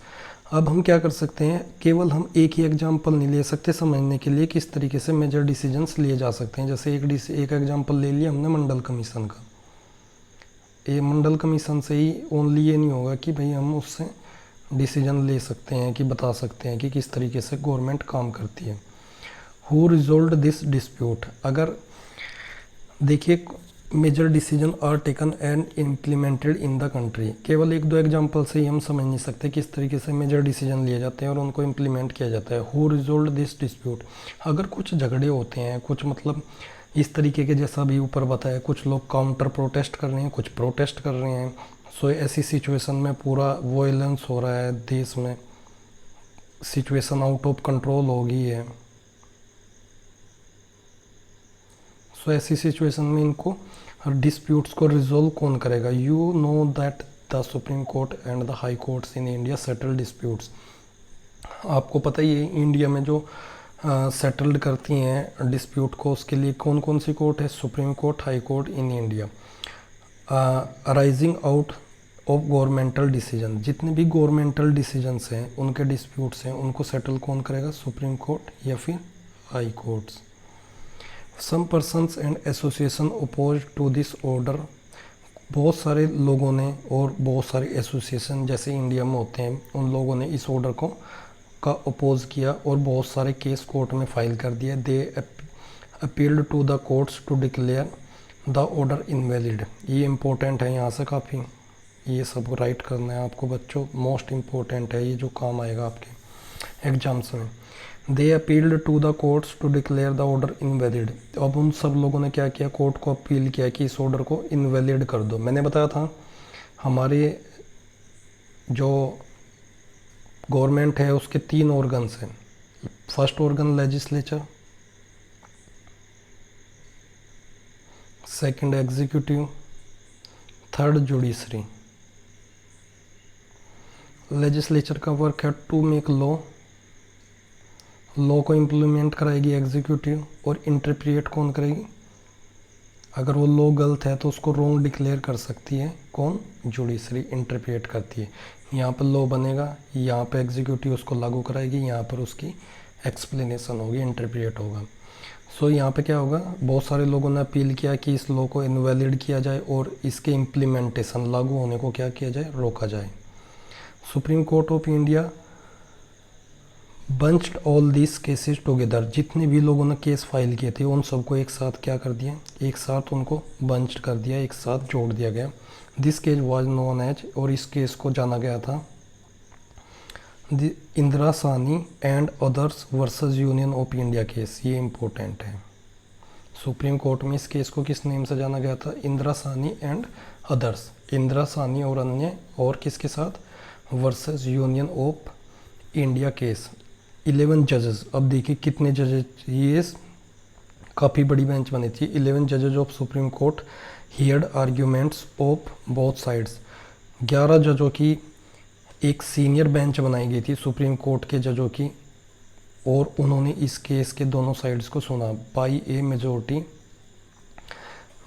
अब हम क्या कर सकते हैं, केवल हम एक ही एग्जाम्पल नहीं ले सकते समझने के लिए किस तरीके से मेजर डिसीजंस लिए जा सकते हैं। जैसे एक एग्जाम्पल ले लिया हमने मंडल कमीशन का। ये मंडल कमीशन से ही ओनली ये नहीं होगा कि भाई हम उससे डिसीजन ले सकते हैं कि बता सकते हैं कि किस तरीके से गवर्नमेंट काम करती है। Who resolve this dispute. अगर देखिए major decision are taken and implemented in the country, केवल एक दो एग्जांपल से ही हम समझ नहीं सकते किस तरीके से मेजर डिसीजन लिए जाते हैं और उनको इम्प्लीमेंट किया जाता है। Who resolve this dispute. अगर कुछ झगड़े होते हैं, कुछ मतलब इस तरीके के जैसा भी ऊपर बताया, कुछ लोग काउंटर प्रोटेस्ट कर रहे हैं, कुछ प्रोटेस्ट कर रहे हैं। सो ऐसी सिचुएशन में पूरा वॉयलेंस हो रहा है देश में, सिचुएशन आउट ऑफ कंट्रोल हो गई है। सो ऐसी सिचुएशन में इनको डिस्प्यूट्स को रिजोल्व कौन करेगा। You know that the supreme court and the high courts in India settle disputes. आपको पता ही है इंडिया में जो सेटल्ड करती हैं डिस्प्यूट को, उसके लिए कौन कौन सी कोर्ट है, supreme court, high court in India. Arising out of governmental decision, जितने भी गवर्नमेंटल डिसीजंस हैं उनके डिस्प्यूट्स हैं उनको सेटल कौन करेगा, सुप्रीम कोर्ट या फिर high courts. Some persons and association oppose to this order. बहुत सारे लोगों ने और बहुत सारे एसोसिएशन जैसे इंडिया में होते हैं उन लोगों ने इस ऑर्डर को का अपोज किया और बहुत सारे केस कोर्ट में फाइल कर दिए। They appealed to the courts to declare the order invalid. ये इम्पोर्टेंट है यहाँ से काफ़ी। ये सब राइट करना है आपको बच्चों, मोस्ट इम्पोर्टेंट है ये, जो काम आएगा आपके एग्जाम्स में। They appealed to the courts to declare the order invalid. अब उन सब लोगों ने क्या किया, कोर्ट को अपील किया कि इस ऑर्डर को इनवैलिड कर दो। मैंने बताया था हमारे जो गवर्नमेंट है उसके 3 ऑर्गन्स हैं। First organ legislature, second executive, third judiciary. Legislature का वर्क है टू मेक लॉ, लॉ को इम्प्लीमेंट कराएगी एग्जीक्यूटिव, और इंटरप्रिएट कौन करेगी, अगर वो लॉ गलत है तो उसको रॉन्ग डिक्लेयर कर सकती है कौन, जुडिशरी इंटरप्रिएट करती है। यहाँ पर लॉ बनेगा, यहाँ पर एग्जीक्यूटिव उसको लागू कराएगी, यहाँ पर उसकी एक्सप्लेनेशन होगी, इंटरप्रिएट होगा। सो यहाँ पे क्या होगा, बहुत सारे लोगों ने अपील किया कि इस लॉ को इनवैलिड किया जाए और इसके इम्प्लीमेंटेशन लागू होने को क्या किया जाए, रोका जाए। Supreme Court of India bunched all this cases together, जितने भी लोगों ने केस फाइल किए थे उन सबको एक साथ क्या कर दिया, एक साथ उनको बंच्ड कर दिया, एक साथ जोड़ दिया गया। This case was known as, और इस केस को जाना गया था Indira Sawhney and others versus union of India case. ये इम्पोर्टेंट है, सुप्रीम कोर्ट में इस केस को किस नेम से जाना गया था, इंदिरा साहनी एंड अदर्स, इंदिरा साहनी और अन्य, और किसके साथ, versus union of India case. 11 जजेस, अब देखिए कितने जजेस, ये काफ़ी बड़ी बेंच बनी थी। 11 जजेज of Supreme Court heard arguments of both sides. 11 जजों की एक सीनियर बेंच बनाई गई थी सुप्रीम कोर्ट के जजों की, और उन्होंने इस केस के दोनों साइड्स को सुना बाई ए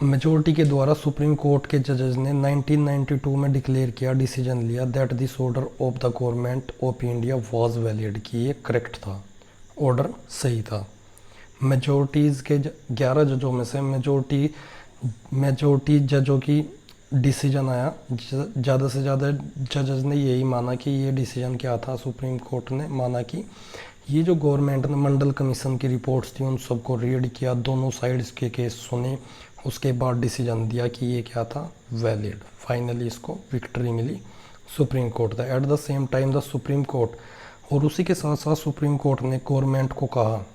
मेजोरिटी के द्वारा। सुप्रीम कोर्ट के जजेस ने 1992 में डिक्लेयर किया, डिसीजन लिया that this order of the government of India was valid, कि ये करेक्ट था, ऑर्डर सही था। मेजोरिटीज़ के 11 जजों में से मेजोरिटी जजों की डिसीजन आया, ज़्यादा से ज़्यादा जजेस ने यही माना कि ये डिसीजन क्या था, सुप्रीम कोर्ट ने माना कि ये जो गवर्नमेंट ने मंडल कमीशन की रिपोर्ट्स थी उन सबको रीड किया, दोनों साइड्स के केस सुने, उसके बाद डिसीजन दिया कि ये क्या था, वैलिड। फाइनली इसको विक्ट्री मिली सुप्रीम कोर्ट था। At the same time the supreme court, और उसी के साथ साथ सुप्रीम कोर्ट ने गवर्नमेंट को कहा,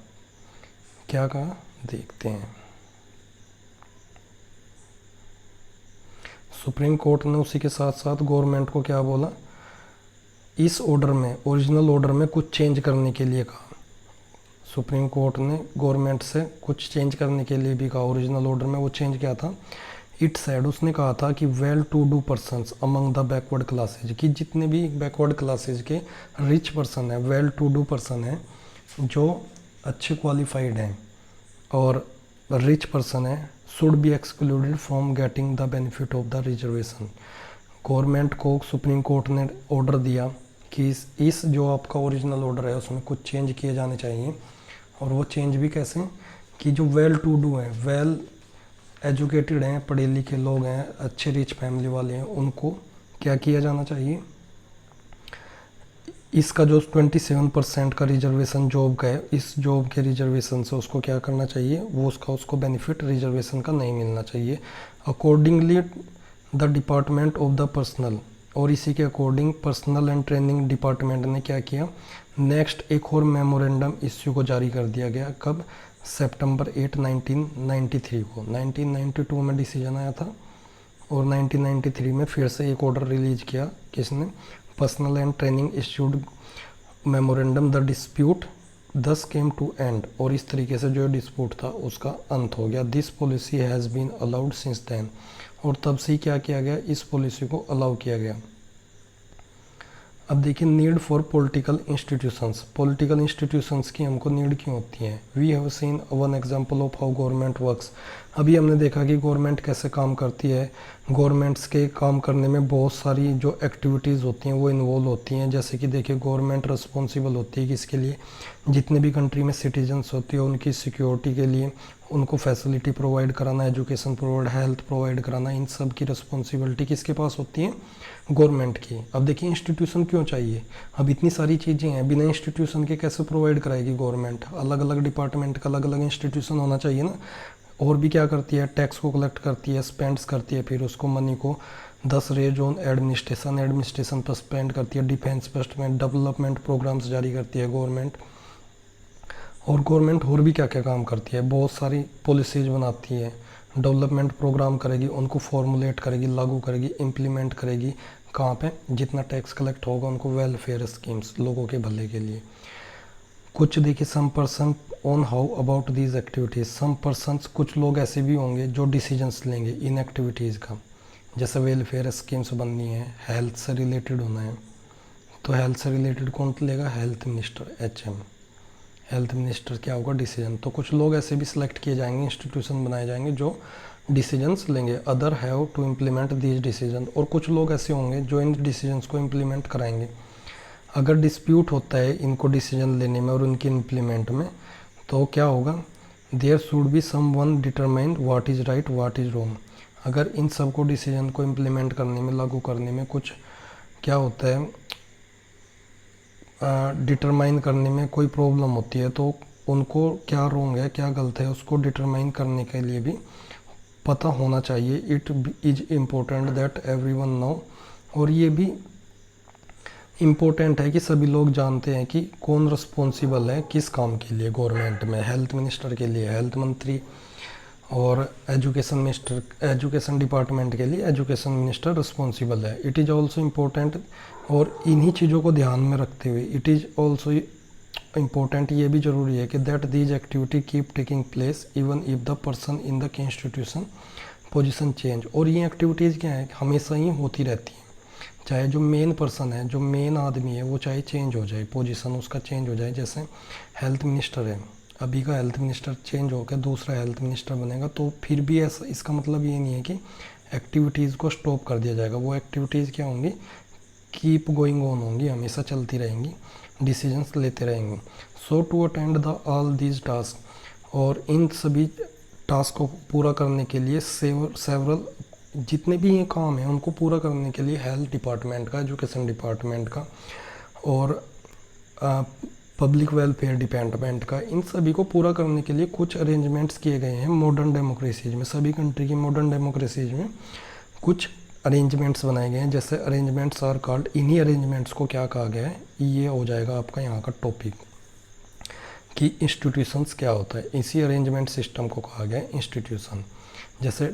क्या कहा देखते हैं। सुप्रीम कोर्ट ने उसी के साथ साथ गवर्नमेंट को क्या बोला, इस ऑर्डर में, ओरिजिनल ऑर्डर में कुछ चेंज करने के लिए कहा। सुप्रीम कोर्ट ने गवर्नमेंट से कुछ चेंज करने के लिए भी कहा ओरिजिनल ऑर्डर में। वो चेंज क्या था, इट सेड, उसने कहा था कि well to do persons among the backward classes, कि जितने भी बैकवर्ड क्लासेज के रिच पर्सन है, वेल टू डू पर्सन है, जो अच्छे क्वालिफाइड हैं और रिच पर्सन है, should be excluded from getting the benefit of the reservation. Government को सुप्रीम कोर्ट ने ऑर्डर दिया कि इस जो आपका ओरिजिनल ऑर्डर है उसमें कुछ चेंज किए जाने चाहिए, और वो चेंज भी कैसे, कि जो वेल टू डू हैं, वेल एजुकेटेड हैं, पढ़े लिखे लोग हैं, अच्छे रिच फैमिली वाले हैं, उनको क्या किया जाना चाहिए, इसका जो 27% का रिजर्वेशन जॉब का है, इस जॉब के रिजर्वेशन से उसको क्या करना चाहिए, वो उसको बेनिफिट रिजर्वेशन का नहीं मिलना चाहिए। Accordingly the department of the personal, और इसी के according personal and training department ने क्या किया, नेक्स्ट एक और मेमोरेंडम इश्यू को जारी कर दिया गया। कब, सितंबर 8, 1993 को। 1992 में डिसीजन आया था और 1993 में फिर से एक ऑर्डर रिलीज किया, किसने, personal and training issued memorandum, the dispute दस केम टू एंड, और इस तरीके से जो डिस्प्यूट था उसका अंत हो गया। This policy has been allowed since then, और तब से क्या किया गया, इस पॉलिसी को अलाउ किया गया। अब देखिए, need for political institutions, political institutions की हमको नीड क्यों होती है। We have seen one example of how government works, अभी हमने देखा कि गवर्नमेंट कैसे काम करती है। गवर्नमेंट्स के काम करने में बहुत सारी जो एक्टिविटीज़ होती हैं वो इन्वॉल्व होती हैं। जैसे कि देखिए, गवर्नमेंट रिस्पॉन्सिबल होती है किसके लिए, जितने भी कंट्री में सिटीजन्स होती है उनकी सिक्योरिटी के लिए, उनको फैसिलिटी प्रोवाइड कराना, एजुकेशन प्रोवाइड, हेल्थ प्रोवाइड कराना, इन सब की रिस्पॉन्सिबिलिटी किसके पास होती है, गवर्नमेंट की। अब देखिए, इंस्टीट्यूशन क्यों चाहिए, अब इतनी सारी चीज़ें हैं, बिना इंस्टीट्यूशन के कैसे प्रोवाइड कराएगी गवर्नमेंट, अलग अलग डिपार्टमेंट का अलग अलग इंस्टीट्यूशन होना चाहिए ना। और भी क्या करती है, टैक्स को कलेक्ट करती है, स्पेंड्स करती है, फिर उसको मनी को 10 रेज ऑन एडमिनिस्ट्रेशन पर स्पेंड करती है। डिफेंस पर स्पेंड, डेवलपमेंट प्रोग्राम्स जारी करती है गवर्नमेंट। और गवर्नमेंट और भी क्या क्या काम करती है, बहुत सारी पॉलिसीज बनाती है, डेवलपमेंट प्रोग्राम करेगी, उनको फॉर्मुलेट करेगी, लागू करेगी, इम्प्लीमेंट करेगी। कहाँ पे? जितना टैक्स कलेक्ट होगा उनको वेलफेयर स्कीम्स, लोगों के भले के लिए। कुछ देखिए, some person on how about these activities. Some persons, कुछ लोग ऐसे भी होंगे जो डिसीजंस लेंगे इन एक्टिविटीज़ का। जैसे वेलफेयर स्कीम्स बननी है, हेल्थ से रिलेटेड होना है, तो हेल्थ से रिलेटेड कौन लेगा? Health minister, HM। Health minister क्या होगा? डिसीजन। तो कुछ लोग ऐसे भी सिलेक्ट किए जाएंगे, इंस्टीट्यूशन बनाए जाएंगे जो डिसीजंस लेंगे। Other have to implement these decision. और कुछ लोग ऐसे होंगे जो इन डिसीजंस को इम्प्लीमेंट कराएंगे। अगर डिस्प्यूट होता है इनको डिसीजन लेने में और उनके इम्प्लीमेंट में, तो क्या होगा? There should be someone determined what is right what is wrong. अगर इन सबको डिसीजन को इम्प्लीमेंट करने में, लागू करने में कुछ क्या होता है, डिटरमाइन करने में कोई प्रॉब्लम होती है, तो उनको क्या रॉन्ग है क्या गलत है उसको डिटरमाइन करने के लिए भी पता होना चाहिए। It is important that everyone know. और ये भी इम्पोर्टेंट है कि सभी लोग जानते हैं कि कौन रिस्पॉन्सिबल है किस काम के लिए गवर्नमेंट में। हेल्थ मिनिस्टर के लिए हेल्थ मंत्री, और एजुकेशन मिनिस्टर, एजुकेशन डिपार्टमेंट के लिए एजुकेशन मिनिस्टर रिस्पॉन्सिबल है। इट इज़ ऑल्सो इम्पोर्टेंट, और इन्हीं चीज़ों को ध्यान में रखते हुए इट इज़ ऑल्सो इम्पोर्टेंट, ये भी ज़रूरी है कि that these activity keep taking place even if the person in the institution position change. और ये एक्टिविटीज़ क्या है, हमेशा ही होती रहती हैं, चाहे जो मेन पर्सन है, जो मेन आदमी है, वो चाहे चेंज हो जाए, पोजीशन उसका चेंज हो जाए। जैसे हेल्थ मिनिस्टर है, अभी का हेल्थ मिनिस्टर चेंज होकर दूसरा हेल्थ मिनिस्टर बनेगा, तो फिर भी ऐसा, इसका मतलब ये नहीं है कि एक्टिविटीज़ को स्टॉप कर दिया जाएगा। वो एक्टिविटीज़ क्या होंगी? कीप गोइंग ऑन होंगी, हमेशा चलती रहेंगी, डिसीजंस लेते रहेंगे। So to attend the all these task, और इन सभी टास्क को पूरा करने के लिए सेवरल, जितने भी ये काम हैं उनको पूरा करने के लिए हेल्थ डिपार्टमेंट का, एजुकेशन डिपार्टमेंट का और पब्लिक वेलफेयर डिपार्टमेंट का, इन सभी को पूरा करने के लिए कुछ अरेंजमेंट्स किए गए हैं मॉडर्न डेमोक्रेसीज में। सभी कंट्री की मॉडर्न डेमोक्रेसीज में कुछ अरेंजमेंट्स बनाए गए हैं। जैसे अरेंजमेंट्स आर कॉल्ड, इन्हीं अरेंजमेंट्स को क्या कहा गया है, ये हो जाएगा आपका यहाँ का टॉपिक कि इंस्टीट्यूशंस क्या होता है। इसी अरेंजमेंट सिस्टम को कहा गया है इंस्टीट्यूशन। जैसे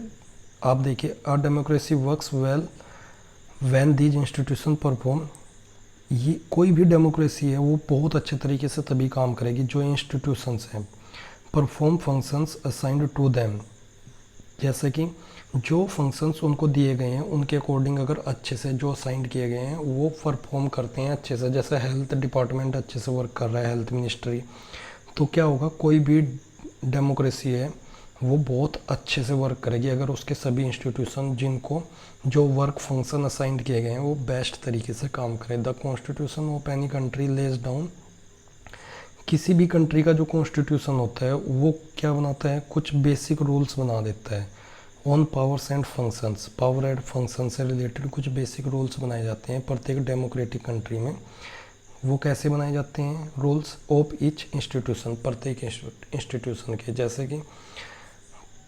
आप देखिए, a democracy works well when these institution perform. ये कोई भी डेमोक्रेसी है वो बहुत अच्छे तरीके से तभी काम करेगी जो इंस्टीट्यूशंस हैं perform functions assigned to them. जैसे कि जो फंक्शंस उनको दिए गए हैं उनके अकॉर्डिंग अगर अच्छे से जो असाइन किए गए हैं वो परफॉर्म करते हैं अच्छे से। जैसे हेल्थ डिपार्टमेंट अच्छे से वर्क कर रहा है, हेल्थ मिनिस्ट्री, तो क्या होगा, कोई भी डेमोक्रेसी है वो बहुत अच्छे से वर्क करेगी अगर उसके सभी इंस्टीट्यूशन जिनको जो वर्क फंक्शन असाइंड किए गए हैं वो बेस्ट तरीके से काम करें। The constitution of any country lays down, किसी भी कंट्री का जो कॉन्स्टिट्यूशन होता है वो क्या बनाता है, कुछ बेसिक रूल्स बना देता है on powers and functions. Power and function से रिलेटेड कुछ बेसिक रूल्स बनाए जाते हैं प्रत्येक डेमोक्रेटिक कंट्री में। वो कैसे बनाए जाते हैं? रूल्स ऑफ ईच इंस्टीट्यूशन, प्रत्येक इंस्टीट्यूशन के। जैसे कि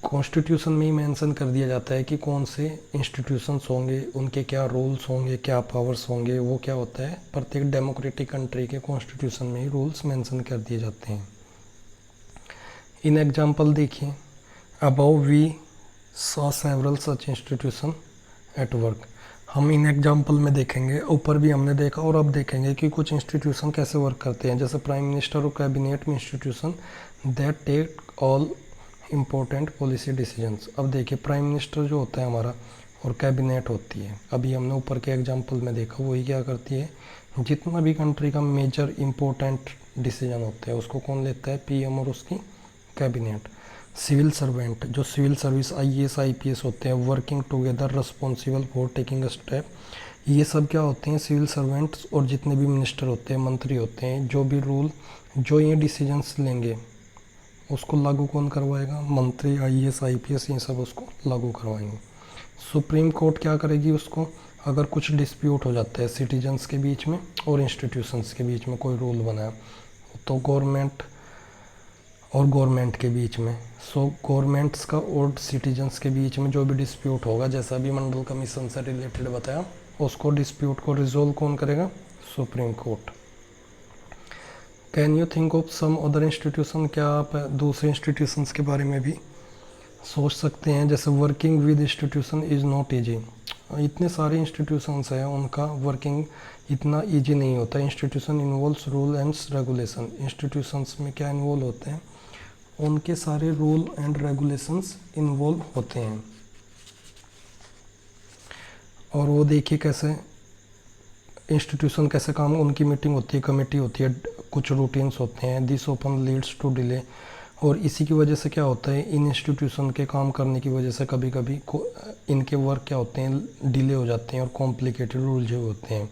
कॉन्स्टिट्यूशन में ही मेंशन कर दिया जाता है कि कौन से इंस्टीट्यूशंस होंगे, उनके क्या रूल्स होंगे, क्या पावर्स होंगे। वो क्या होता है, प्रत्येक डेमोक्रेटिक कंट्री के कॉन्स्टिट्यूशन में ही रूल्स मेंशन कर दिए जाते हैं। इन एग्जांपल देखिए, above we saw several such institution at work. हम इन एग्जांपल में देखेंगे, ऊपर भी हमने देखा और अब देखेंगे कि कुछ इंस्टीट्यूशन कैसे वर्क करते हैं। जैसे प्राइम मिनिस्टर और कैबिनेट में institution that take all important policy decisions. अब देखिए, प्राइम मिनिस्टर जो होता है हमारा और कैबिनेट होती है, अभी हमने ऊपर के एग्जांपल में देखा, वही क्या करती है, जितना भी कंट्री का मेजर इम्पोर्टेंट डिसीजन होता है उसको कौन लेता है, पीएम और उसकी कैबिनेट। सिविल सर्वेंट, जो सिविल सर्विस आईएएस आईपीएस होते हैं, working together responsible for taking a step. ये सब क्या होते हैं, सिविल सर्वेंट्स और जितने भी मिनिस्टर होते हैं, मंत्री होते हैं, जो भी रूल, जो ये डिसीजंस लेंगे उसको लागू कौन करवाएगा, मंत्री, आईएएस आईपीएस, ये सब उसको लागू करवाएंगे। सुप्रीम कोर्ट क्या करेगी उसको, अगर कुछ डिस्प्यूट हो जाता है सिटीजन्स के बीच में और इंस्टीट्यूशंस के बीच में, कोई रूल बना है, तो गवर्नमेंट और गवर्नमेंट के बीच में। सो गवर्नमेंट्स का और सिटीजन्स के बीच में जो भी डिस्प्यूट होगा, जैसा भी मंडल कमीशन से रिलेटेड बताया, उसको डिस्प्यूट को रिजोल्व कौन करेगा? Supreme court. Can you think of some other institution? क्या आप दूसरे इंस्टीट्यूशंस के बारे में भी सोच सकते हैं? जैसे working with institution is not easy. इतने सारे इंस्टीट्यूशंस हैं, उनका वर्किंग इतना ईजी नहीं होता। Institution involves rule and regulation. Institutions में क्या इन्वॉल्व होते हैं? उनके सारे रूल एंड रेगुलेशंस इन्वॉल्व होते हैं। और वो देखिए कैसे इंस्टीट्यूशन कैसे काम, उनकी मीटिंग होती है, कमेटी होती है, कुछ रूटीन्स होते हैं। This open leads to delay. और इसी की वजह से क्या होता है, इन इंस्टीट्यूशन के काम करने की वजह से कभी कभी इनके वर्क क्या होते हैं, डिले हो जाते हैं और कॉम्प्लिकेटेड उलझे होते हैं।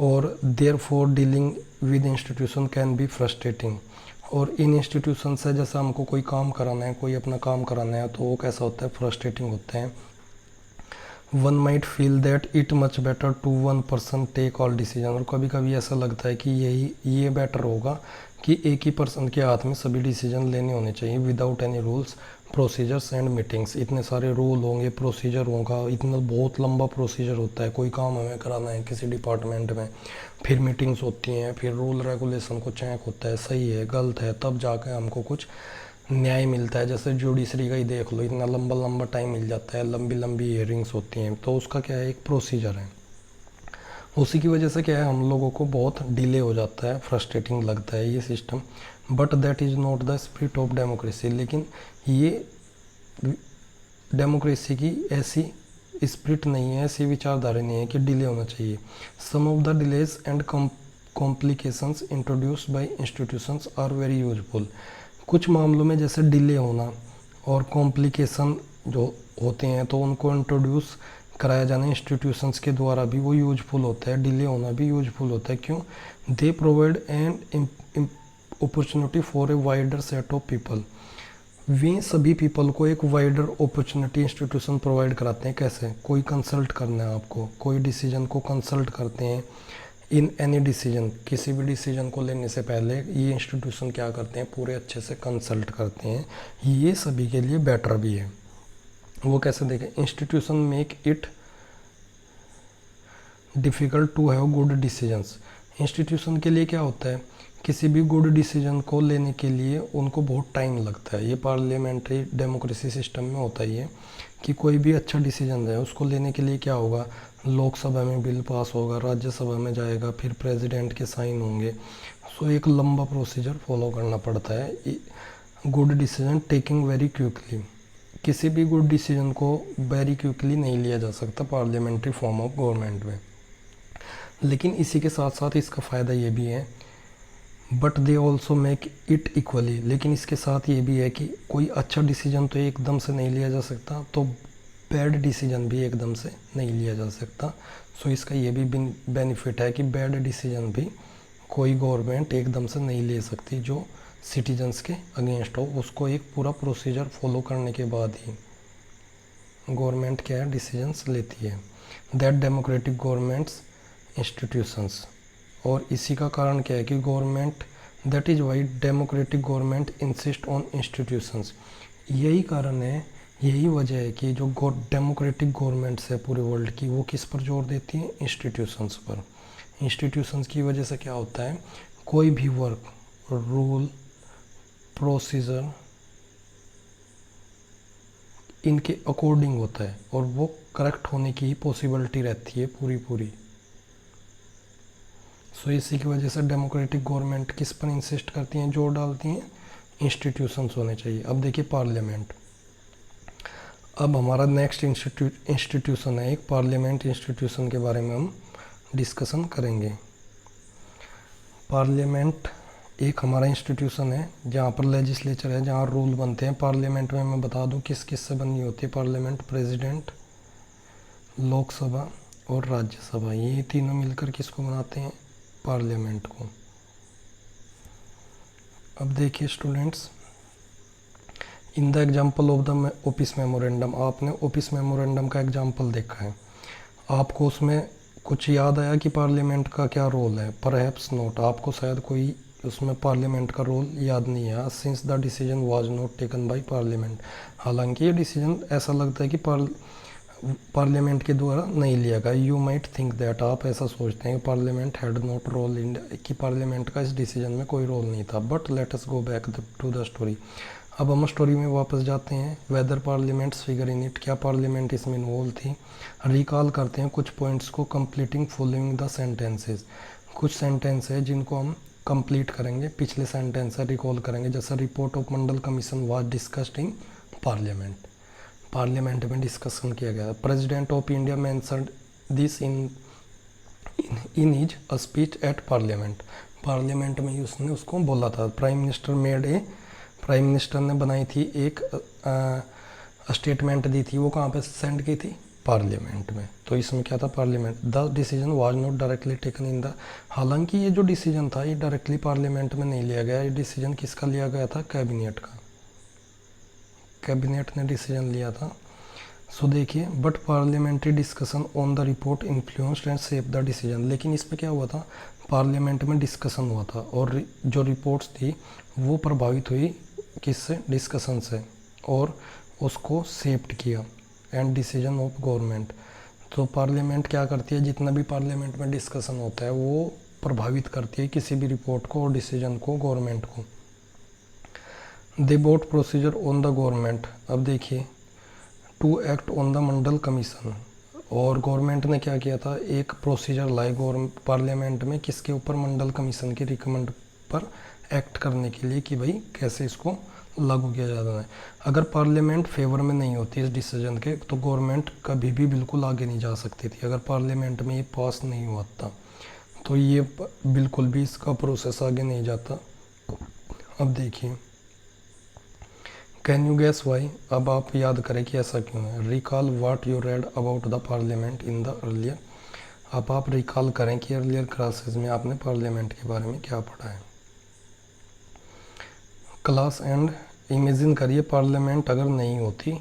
और therefore dealing with institution can be frustrating. और इन इंस्टीट्यूशन से जैसे हमको कोई काम कराना है, कोई अपना काम कराना है, तो वो कैसा होता है? फ्रस्ट्रेटिंग होता है। One might feel that it much better to one person take all decision. और कभी कभी ऐसा लगता है कि ये बेटर होगा कि एक ही पर्सन के हाथ में सभी डिसीजन लेने होने चाहिए, without any rules procedures and meetings. इतने सारे रूल होंगे, प्रोसीजर होगा, इतना बहुत लंबा प्रोसीजर होता है। कोई काम हमें कराना है किसी डिपार्टमेंट में, फिर मीटिंग्स होती हैं, फिर रूल रेगुलेशन को चेक होता है, सही है गलत है, तब जाकर हमको कुछ न्याय मिलता है। जैसे जुडिशरी का ही देख लो, इतना लंबा लंबा टाइम मिल जाता है, लंबी लंबी हियरिंग्स होती हैं, तो उसका क्या है? एक प्रोसीजर है। उसी की वजह से क्या है, हम लोगों को बहुत डिले हो जाता है, फ्रस्ट्रेटिंग लगता है ये system. But that is not the spirit of democracy. लेकिन ये डेमोक्रेसी की ऐसी स्पिरिट नहीं है, ऐसी विचारधारा नहीं है कि डिले होना चाहिए। Some of the delays and complications introduced by institutions are very useful. कुछ मामलों में जैसे डिले होना और कॉम्प्लिकेशन जो होते हैं, तो उनको इंट्रोड्यूस कराया जाना इंस्टीट्यूशंस के द्वारा भी वो यूजफुल होता है। डिले होना भी यूजफुल होता है। क्यों? They provide an opportunity for a wider set of people. वे सभी पीपल को एक वाइडर अपॉर्चुनिटी इंस्टीट्यूशन प्रोवाइड कराते हैं। कैसे? कोई कंसल्ट करना है आपको, कोई डिसीजन को कंसल्ट करते हैं। इन एनी डिसीजन, किसी भी डिसीजन को लेने से पहले ये इंस्टीट्यूशन क्या करते हैं? पूरे अच्छे से कंसल्ट करते हैं। ये सभी के लिए बेटर भी है। वो कैसे देखें? Institution make it difficult to have good decisions. Institution के लिए क्या होता है? किसी भी गुड डिसीजन को लेने के लिए उनको बहुत टाइम लगता है। ये पार्लियामेंट्री डेमोक्रेसी सिस्टम में होता ही है कि कोई भी अच्छा डिसीजन है उसको लेने के लिए क्या होगा? लोकसभा में बिल पास होगा, राज्यसभा में जाएगा, फिर प्रेसिडेंट के साइन होंगे। सो एक लंबा प्रोसीजर फॉलो करना पड़ता है। Good decision taking very quickly. किसी भी गुड डिसीजन को वेरी क्विकली नहीं लिया जा सकता पार्लियामेंट्री फॉर्म ऑफ गवर्नमेंट में। लेकिन इसी के साथ साथ इसका फ़ायदा ये भी है, but they also make it equally. लेकिन इसके साथ ये भी है कि कोई अच्छा डिसीजन तो एकदम से नहीं लिया जा सकता, तो बैड डिसीजन भी एकदम से नहीं लिया जा सकता। सो इसका ये भी बेनिफिट है कि बैड डिसीजन भी कोई गवर्नमेंट एकदम से नहीं ले सकती जो सिटीजन्स के अगेंस्ट हो। उसको एक पूरा प्रोसीजर फॉलो करने के बाद ही गवर्नमेंट क्या है? डिसीजंस लेती है। That democratic governments institutions. और इसी का कारण क्या है कि government, that is Y democratic government insist on institutions. यही कारण है, यही वजह है कि जो डेमोक्रेटिक गवर्नमेंट्स है पूरे वर्ल्ड की, वो किस पर जोर देती हैं? इंस्टीट्यूशंस पर। इंस्टीट्यूशंस की वजह से क्या होता है? कोई भी वर्क, रूल, प्रोसीजर इनके अकॉर्डिंग होता है और वो करेक्ट होने की ही पॉसिबिलिटी रहती है पूरी। सो इसी की वजह से डेमोक्रेटिक गवर्नमेंट किस पर इंसिस्ट करती हैं, जोर डालती हैं? इंस्टीट्यूशंस होने चाहिए। अब देखिए पार्लियामेंट। अब हमारा नेक्स्ट इंस्टीट्यूशन है एक पार्लियामेंट इंस्टीट्यूशन के बारे में हम डिस्कशन करेंगे। पार्लियामेंट एक हमारा इंस्टीट्यूशन है जहाँ पर लेजिस्लेचर है, जहाँ रूल बनते हैं। पार्लियामेंट में मैं बता दूँ किस किस से बननी होती है पार्लियामेंट? प्रेसिडेंट, लोकसभा और राज्यसभा, ये तीनों मिलकर किसको बनाते हैं? पार्लियामेंट को। अब देखिए students, in the example of the office memorandum, आपने ऑफिस मेमोरेंडम का एग्जाम्पल देखा है, आपको उसमें कुछ याद आया कि पार्लियामेंट का क्या रोल है? परहैप्स नोट, आपको शायद कोई उसमें पार्लियामेंट का रोल याद नहीं है, since the decision was not taken by parliament. हालांकि ये डिसीजन ऐसा लगता है कि पार्लियामेंट के द्वारा नहीं लिया गया। यू माइट थिंक दैट, आप ऐसा सोचते हैं कि parliament had not role in, कि पार्लियामेंट का इस डिसीजन में कोई रोल नहीं था। But let us go back to the story. अब हम स्टोरी में वापस जाते हैं। Whether parliaments figure in it, क्या पार्लियामेंट इसमें इन्वॉल्व थी। रिकॉल करते हैं कुछ पॉइंट्स को, कंप्लीटिंग फॉलोइंग द सेंटेंसेस। कुछ सेंटेंस है जिनको हम कंप्लीट करेंगे, पिछले सेंटेंस है रिकॉल करेंगे। जैसा report of Mandal commission was discussed in parliament, parliament में डिस्कशन किया गया। President of India mentioned this in his a speech at parliament, parliament में ही उसने उसको बोला था। Prime minister made a, prime minister ने बनाई थी एक स्टेटमेंट दी थी, वो कहाँ पे सेंड की थी, पार्लियामेंट में। तो इसमें क्या था, parliament. The decision was not directly taken in the, हालांकि ये जो डिसीजन था ये डायरेक्टली पार्लियामेंट में नहीं लिया गया। ये डिसीजन किसका लिया गया था, कैबिनेट का, कैबिनेट ने डिसीजन लिया था। सो देखिए, but parliamentary discussion on the report influenced and shape the decision, लेकिन इस पर क्या हुआ था, पार्लियामेंट में डिस्कशन हुआ था और जो रिपोर्ट्स थी वो प्रभावित हुई किससे, डिस्कशन से, और उसको शेप्ड किया एंड डिसीजन ऑफ गवर्नमेंट। तो पार्लियामेंट क्या करती है, जितना भी पार्लियामेंट में डिस्कशन होता है वो प्रभावित करती है किसी भी रिपोर्ट को और डिसीजन को, गवर्नमेंट को। They vote procedure on the government, अब देखिए, to act on the Mandal commission, और गवर्नमेंट ने क्या किया था, एक प्रोसीजर लाए पार्लियामेंट में, किसके ऊपर, मंडल कमीशन के रिकमेंड पर एक्ट करने के लिए कि भाई कैसे इसको लागू किया जाता है। अगर पार्लियामेंट फेवर में नहीं होती इस डिसीजन के तो गवर्नमेंट कभी भी बिल्कुल आगे नहीं जा सकती थी। अगर पार्लियामेंट में ये पास नहीं हुआ था तो ये बिल्कुल भी इसका प्रोसेस आगे नहीं जाता। अब देखिए, कैन यू गैस वाई, अब आप याद करें कि ऐसा क्यों है। Recall what you read about the parliament in the earlier, अब आप रिकॉल करें कि अर्लियर क्लासेस में आपने पार्लियामेंट के बारे में क्या पढ़ा है। क्लास एंड इमेजिन करिए, पार्लियामेंट अगर नहीं होती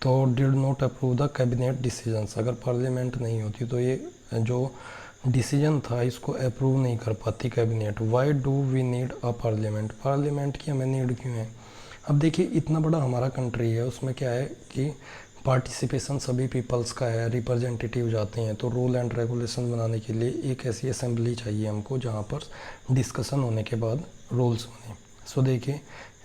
तो did not approve the cabinet decisions, अगर पार्लियामेंट नहीं होती तो ये जो डिसीजन था इसको अप्रूव नहीं कर पाती cabinet. Why do we need a parliament, parliament की हमें नीड क्यों है। अब देखिए, इतना बड़ा हमारा कंट्री है, उसमें क्या है कि पार्टिसिपेशन सभी पीपल्स का है, रिप्रेजेंटेटिव जाते हैं, तो रूल एंड रेगुलेशन बनाने के लिए एक ऐसी असेंबली चाहिए हमको जहाँ पर डिस्कशन होने के बाद रूल्स बने। सो देखिए,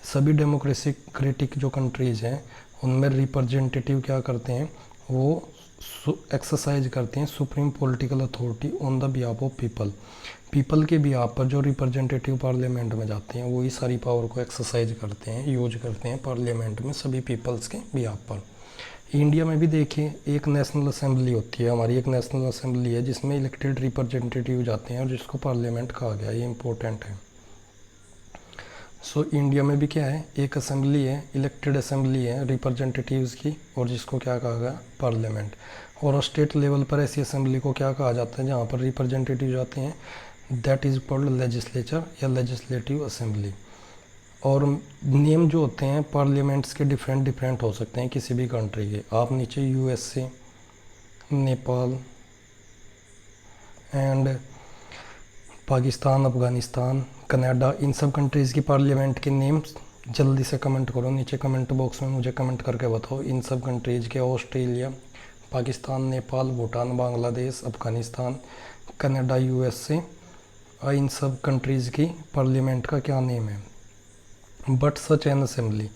सभी डेमोक्रेटिक जो कंट्रीज़ हैं उनमें रिप्रेजेंटेटिव क्या करते हैं, वो एक्सरसाइज करते हैं supreme political authority on the behalf of people के बिहाफ पर। जो रिप्रेजेंटेटिव पार्लियामेंट में जाते हैं वही सारी पावर को एक्सरसाइज करते हैं, यूज करते हैं पार्लियामेंट में सभी पीपल्स के बिहाफ पर। इंडिया में भी देखिए, एक नेशनल असेंबली होती है हमारी, एक नेशनल असेंबली है जिसमें इलेक्टेड रिप्रेजेंटेटिव जाते हैं और जिसको पार्लियामेंट कहा गया, ये इंपॉर्टेंट है। सो इंडिया में भी क्या है, एक असेंबली है, इलेक्टेड असेंबली है रिप्रेजेंटेटिव्स की, और जिसको क्या कहा गया, पार्लियामेंट। और स्टेट लेवल पर ऐसी असेंबली को क्या कहा जाता है, जहाँ पर रिप्रेजेंटेटिव जाते हैं, दैट इज़ कॉल्ड लेजिस्लेचर या लेजिस्लेटिव असेंबली। और नियम जो होते हैं पार्लियामेंट्स के डिफरेंट हो सकते हैं किसी भी कंट्री के। आप नीचे USA, Nepal and Pakistan, Afghanistan, Canada, इन सब कंट्रीज़ की पार्लियामेंट के नेम्स जल्दी से कमेंट करो नीचे कमेंट बॉक्स में, मुझे कमेंट करके बताओ इन सब कंट्रीज़ के। Australia, Pakistan, Nepal, Bhutan, Bangladesh, Afghanistan, Canada, USA, इन सब कंट्रीज़ की पार्लियामेंट का क्या नेम है। बट सच एन असेंबली,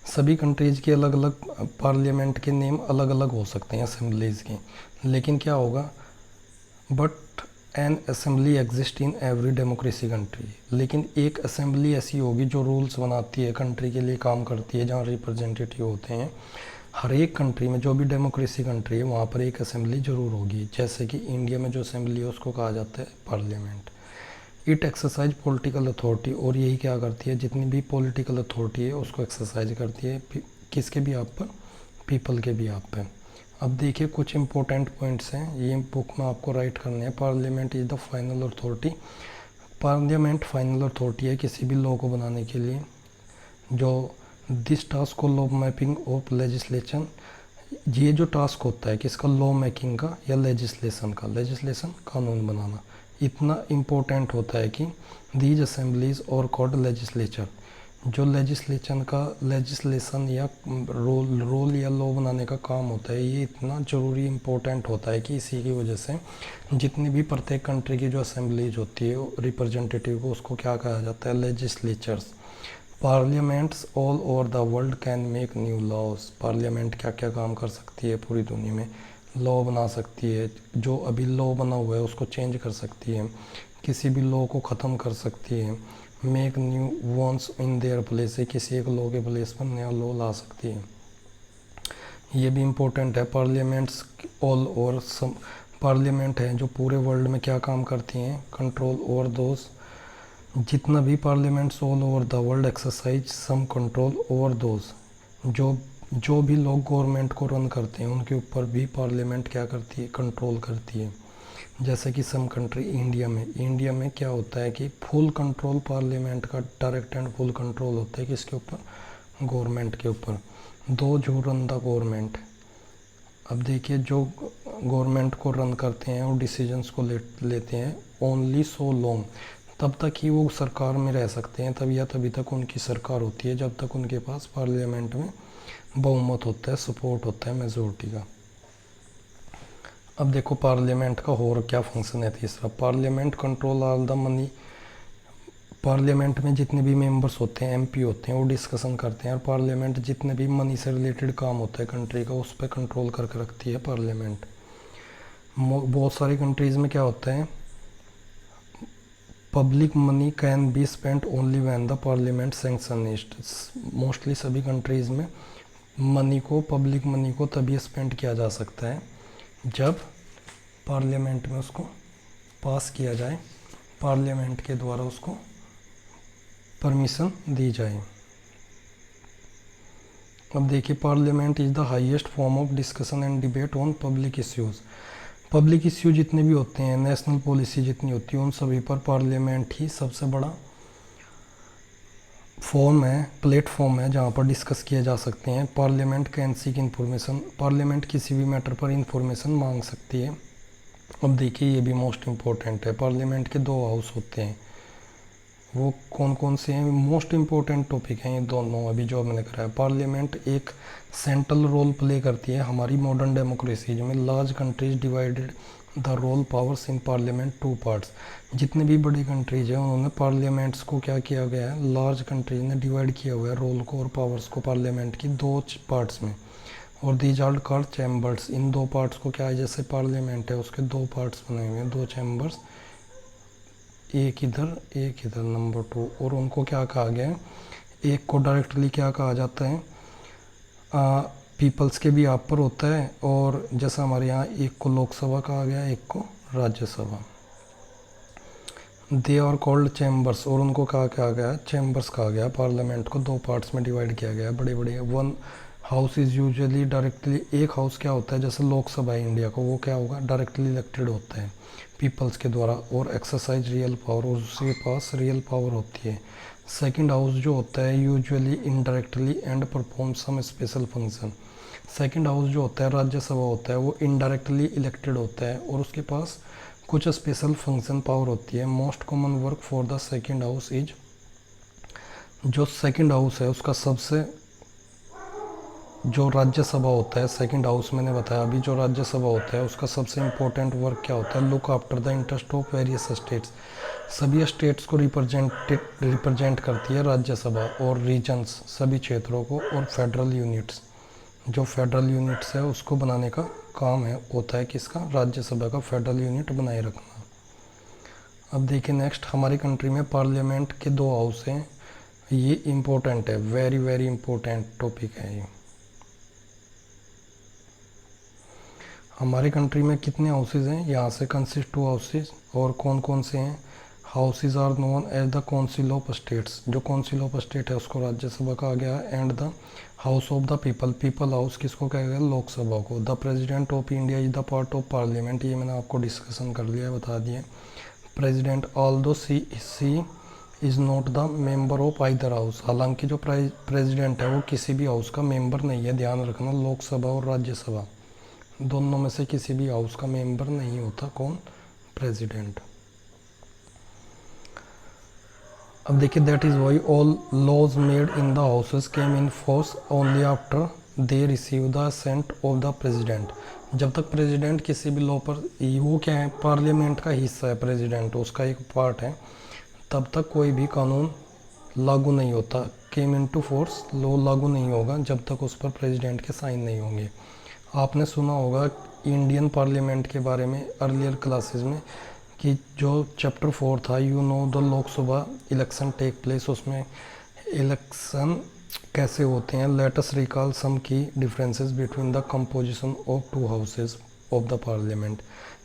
सभी कंट्रीज़ की अलग अलग पार्लियामेंट के नेम अलग अलग हो सकते हैं असेंबलीज़ के, लेकिन क्या होगा, but N assembly exist in every democracy country, लेकिन एक असेंबली ऐसी होगी जो रूल्स बनाती है, कंट्री के लिए काम करती है, जहाँ रिप्रेजेंटेटिव होते हैं। हर एक कंट्री में जो भी डेमोक्रेसी कंट्री है वहाँ पर एक असेंबली ज़रूर होगी। जैसे कि इंडिया में जो असेंबली है उसको कहा जाता है parliament. It exercise political authority, और यही क्या करती है, जितनी भी पॉलिटिकल अथॉरिटी है उसको एक्सरसाइज करती है, किसके भी आप पर, पीपल के भी आप पर। अब देखिए, कुछ इंपॉर्टेंट पॉइंट्स हैं, ये बुक में आपको राइट करने हैं। Parliament is the final authority, parliament final authority है किसी भी लॉ को बनाने के लिए। जो दिस टास्क को लॉ मैपिंग ऑफ लेजिस्लेशन, ये जो टास्क होता है किसका, लॉ मेकिंग का या लेजिस्लेशन का, लेजिस्लेशन कानून बनाना, इतना इम्पोर्टेंट होता है कि दीज असेंबलीज और कॉल्ड लेजिस्लेचर, जो लेजिस्लेशन या रोल या लॉ बनाने का काम होता है, ये इतना ज़रूरी इम्पोर्टेंट होता है कि इसी की वजह से जितनी भी प्रत्येक कंट्री की जो असेंबलीज होती है रिप्रेजेंटेटिव को, उसको क्या कहा जाता है, legislatures. Parliaments all over the world can make new laws. Parliament क्या क्या काम कर सकती है पूरी दुनिया में, लॉ बना सकती है, जो अभी लॉ बना हुआ है उसको चेंज कर सकती है, किसी भी लॉ को ख़त्म कर सकती है, make new ones in their place, किसी एक लॉ के प्लेस पर नया लॉ ला सकती है। ये भी इम्पोर्टेंट है। पार्लियामेंट्स ऑल ओवर, सम पार्लियामेंट है जो पूरे वर्ल्ड में क्या काम करती हैं, कंट्रोल ओवर दोज, जितना भी parliaments all over the world exercise some control over those, जो भी लोग गवर्नमेंट को रन करते हैं उनके ऊपर भी पार्लियामेंट क्या करती है, कंट्रोल करती है। जैसे कि सम कंट्री, इंडिया में क्या होता है कि फुल कंट्रोल पार्लियामेंट का, डायरेक्ट एंड फुल कंट्रोल होता है किसके ऊपर, गवर्नमेंट के ऊपर। दो जो रन द गवर्नमेंट, अब देखिए जो गवर्नमेंट को रन करते हैं और डिसीजंस को लेते हैं, ओनली सो लॉन्ग, तब तक ही वो सरकार में रह सकते हैं, तभी तक उनकी सरकार होती है जब तक उनके पास पार्लियामेंट में बहुमत होता है, सपोर्ट होता है मेजोरिटी का। अब देखो पार्लियामेंट का और क्या फंक्शन है। तीसरा, parliament control all the money. Parliament में जितने भी मेंबर्स होते हैं, एमपी होते हैं, वो डिस्कशन करते हैं, और पार्लियामेंट जितने भी मनी से रिलेटेड काम होता है कंट्री का, उस पर कंट्रोल करके रखती है पार्लियामेंट। बहुत सारी कंट्रीज़ में क्या होता है, public money can be spent only when the parliament sanction it. Mostly सभी कंट्रीज़ में पब्लिक मनी को तभी स्पेंड किया जा सकता है जब पार्लियामेंट में उसको पास किया जाए, पार्लियामेंट के द्वारा उसको परमिशन दी जाए। अब देखिए, parliament is the highest form of discussion and debate on public issues. Public issue जितने भी होते हैं, नेशनल पॉलिसी जितनी होती है, उन सभी पर पार्लियामेंट ही सबसे बड़ा फॉर्म है, प्लेटफॉर्म है जहाँ पर डिस्कस किए जा सकते हैं। Parliament can seek information, parliament किसी भी मैटर पर इन्फॉर्मेशन मांग सकती है। अब देखिए ये भी मोस्ट इम्पोर्टेंट है, पार्लियामेंट के दो हाउस होते हैं, वो कौन कौन से हैं, मोस्ट इम्पोर्टेंट टॉपिक हैं ये दोनों अभी जो मैंने कराया। पार्लियामेंट एक सेंट्रल रोल प्ले करती है हमारी मॉडर्न डेमोक्रेसी में। Large countries divided the role powers in parliament two parts. जितने भी बड़ी कंट्रीज हैं उन्होंने पार्लियामेंट्स को क्या किया गया है, लार्ज कंट्रीज ने डिवाइड किया हुआ है रोल को और पावर्स को पार्लियामेंट की दो पार्ट्स में, और दीज आर कॉल्ड चैम्बर्स। इन दो पार्ट्स को क्या है, जैसे पार्लियामेंट है उसके दो पार्ट्स बनाए हुए हैं, दो चैम्बर्स, एक इधर नंबर 2, और उनको क्या कहा गया है, एक को डायरेक्टली क्या कहा जाता है, पीपल्स के भी आप पर होता है, और जैसा हमारे यहाँ एक को लोकसभा कहा गया, एक को Rajya Sabha. They are called chambers, और उनको कहा गया चैम्बर्स कहा गया। पार्लियामेंट को दो पार्ट्स में डिवाइड किया गया, बड़े बड़े। One house is usually directly, एक हाउस क्या होता है, जैसे लोकसभा है इंडिया को, वो क्या होगा, डायरेक्टली इलेक्टेड होता है पीपल्स के द्वारा, और एक्सरसाइज रियल पावर, और उसके पास रियल पावर होती है। सेकंड हाउस जो होता है usually indirectly and perform some special function. Second house जो होता है, राज्यसभा होता है, वो इनडायरेक्टली इलेक्टेड होता है और उसके पास कुछ स्पेशल फंक्शन पावर होती है। Most common work for the second house is, जो सेकंड हाउस है उसका सबसे, जो राज्यसभा होता है, सेकंड हाउस मैंने बताया अभी, जो राज्यसभा होता है उसका सबसे इम्पोर्टेंट वर्क क्या होता है, look after the interest of various states. सभी स्टेट्स को रिप्रेजेंट करती है राज्यसभा, और रीजन्स, सभी क्षेत्रों को, और फेडरल यूनिट्स, जो फेडरल यूनिट्स है उसको बनाने का काम है, होता है किसका, राज्यसभा का, फेडरल यूनिट बनाए रखना। अब देखिए नेक्स्ट, हमारी कंट्री में पार्लियामेंट के दो हाउस हैं, ये इम्पोर्टेंट है, वेरी वेरी इम्पोर्टेंट टॉपिक है ये। हमारी कंट्री में कितने हाउसेज हैं, यहाँ से कंसिस्ट 2 हाउसेज, और कौन कौन से हैं, houses are known as the council of states. जो काउंसिल ऑफ स्टेट है उसको राज्यसभा कहा गया है, and the house of the people house किसको कहा गया, लोकसभा को। The president of India is the part of parliament, ये मैंने आपको डिस्कशन कर लिया है, बता दिए। President although she is not the member of either house, हालांकि जो प्रेसिडेंट है वो किसी भी हाउस का मेंबर नहीं है, ध्यान रखना, लोकसभा और राज्यसभा दोनों में से किसी भी हाउस का मेंबर नहीं होता कौन, प्रेसिडेंट। अब देखिए that is why all laws made in the houses came in force only after they receive the assent of the president. जब तक प्रेसिडेंट किसी भी लॉ पर, वो क्या है, पार्लियामेंट का हिस्सा है प्रेसिडेंट, उसका एक पार्ट है, तब तक कोई भी कानून लागू नहीं होता। केम इन टू फोर्स, लॉ लागू नहीं होगा जब तक उस पर प्रेसिडेंट के साइन नहीं होंगे। आपने सुना होगा इंडियन पार्लियामेंट के बारे में अर्लियर क्लासेस में कि जो चैप्टर 4 था, you know the Lok Sabha election take place, उसमें इलेक्शन कैसे होते हैं। Let us recall some key differences between the composition of two houses of the parliament.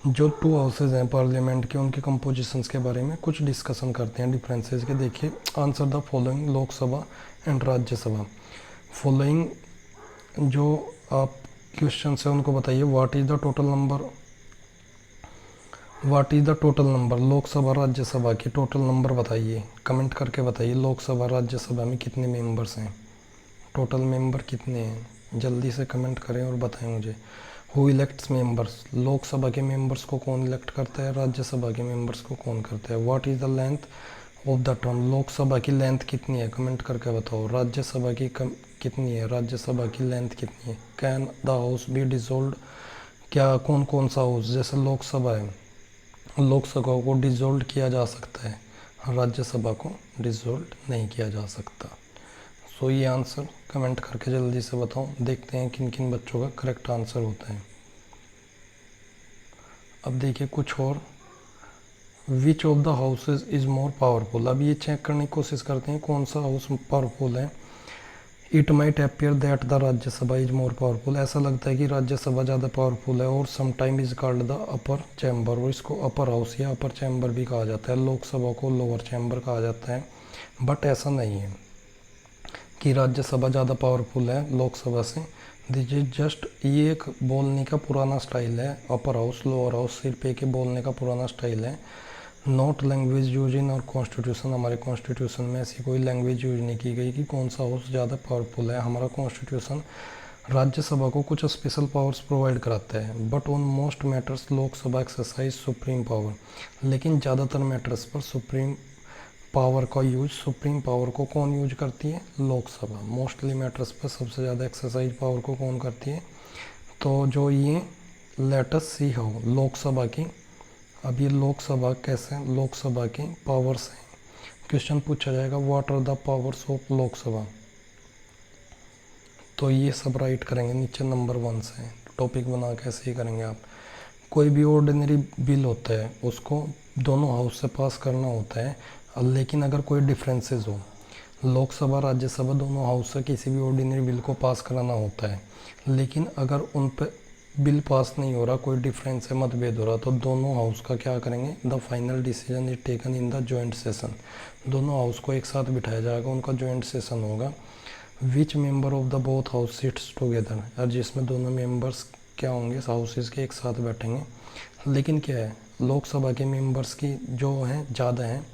जो टू हाउसेज हैं पार्लियामेंट के, उनके कंपोजिशंस के बारे में कुछ डिस्कशन करते हैं डिफरेंसेस के। देखिए, answer the following Lok Sabha and Rajya Sabha. Following जो आप क्वेश्चन है उनको बताइए। What is the total number Lok Sabha Rajya Sabha के टोटल नंबर बताइए, कमेंट करके बताइए। लोकसभा राज्यसभा में कितने मेंबर्स हैं, टोटल मेंबर कितने हैं, जल्दी से कमेंट करें और बताएं मुझे। हु इलेक्ट्स मेंबर्स, लोकसभा के मेंबर्स को कौन इलेक्ट करता है, राज्यसभा के मेंबर्स को कौन करता है। What is the length of the term, Lok Sabha की लेंथ कितनी है, कमेंट करके बताओ। राज्यसभा की कितनी है, राज्यसभा की लेंथ कितनी है। Can the house be dissolved, क्या कौन कौन सा हाउस, जैसे लोकसभा है, लोकसभा को डिसॉल्व किया जा सकता है, राज्यसभा को डिसॉल्व नहीं किया जा सकता। सो ये आंसर कमेंट करके जल्दी से बताओ, देखते हैं किन किन बच्चों का करेक्ट आंसर होता है। अब देखिए कुछ और, which of the houses is more powerful. अब ये चेक करने की कोशिश करते हैं कौन सा हाउस पावरफुल है। It might appear that the Rajya Sabha is more powerful, ऐसा लगता है कि राज्यसभा ज़्यादा पावरफुल है। और sometime is called the upper chamber, और इसको अपर हाउस या अपर चैम्बर भी कहा जाता है। लोकसभा को लोअर चैम्बर कहा जाता है, बट ऐसा नहीं है कि राज्यसभा ज़्यादा पावरफुल है लोकसभा से। दिस इज जस्ट, ये एक बोलने का पुराना स्टाइल है। अपर हाउस लोअर हाउस सिर पे के बोलने का पुराना स्टाइल है। नॉट लैंग्वेज यूज इन और कॉन्स्टिट्यूशन, हमारे कॉन्स्टिट्यूशन में ऐसी कोई लैंग्वेज यूज नहीं की गई कि कौन सा हाउस ज़्यादा पावरफुल है। हमारा कॉन्स्टिट्यूशन राज्यसभा को कुछ स्पेशल पावर्स प्रोवाइड कराता है, but on most matters Lok Sabha exercise supreme power. लेकिन ज़्यादातर मैटर्स पर सुप्रीम पावर का यूज, सुप्रीम पावर को कौन यूज करती है, लोकसभा। मोस्टली मैटर्स पर सबसे ज़्यादा एक्सरसाइज पावर को कौन करती है, तो जो ये लेटस सी हो लोकसभा की। अब ये लोकसभा कैसे, लोकसभा के पावर्स हैं। क्वेश्चन पूछा जाएगा what are the powers of Lok Sabha, तो ये सब राइट करेंगे नीचे नंबर 1 से। टॉपिक बना के ऐसे ही करेंगे आप। कोई भी ऑर्डिनरी बिल होता है उसको दोनों हाउस से पास करना होता है, लेकिन अगर कोई डिफरेंसेस हो, लोकसभा राज्यसभा दोनों हाउस से किसी भी ऑर्डिनरी बिल को पास कराना होता है, लेकिन अगर उन पर बिल पास नहीं हो रहा, कोई डिफरेंस है, मतभेद हो रहा, तो दोनों हाउस का क्या करेंगे, the final decision is taken in the joint session. दोनों हाउस को एक साथ बिठाया जाएगा, उनका जॉइंट सेशन होगा। Which member of the both house sits together, और जिसमें दोनों मेंबर्स क्या होंगे, हाउसेस के एक साथ बैठेंगे। लेकिन क्या है, लोकसभा के मेंबर्स की जो हैं ज़्यादा हैं।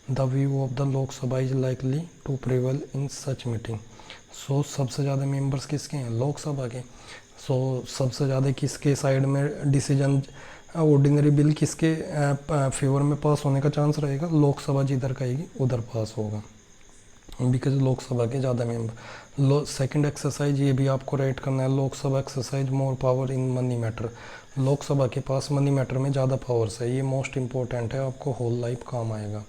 The view of the Lok Sabha is likely to prevail in such meeting. So सबसे ज़्यादा मेंबर्स किसके हैं, लोकसभा के। सो सबसे ज़्यादा किसके साइड में डिसीजन, ऑर्डिनरी बिल किसके फेवर में पास होने का चांस रहेगा, लोकसभा जिधर कहेगी उधर पास होगा, बिकॉज लोकसभा के ज़्यादा मेंबर। सेकंड एक्सरसाइज ये भी आपको राइट करना है, Lok Sabha exercise more power in money matter. Lok Sabha के पास मनी मैटर में ज़्यादा पावर्स है, ये मोस्ट इंपॉर्टेंट है, आपको होल लाइफ काम आएगा।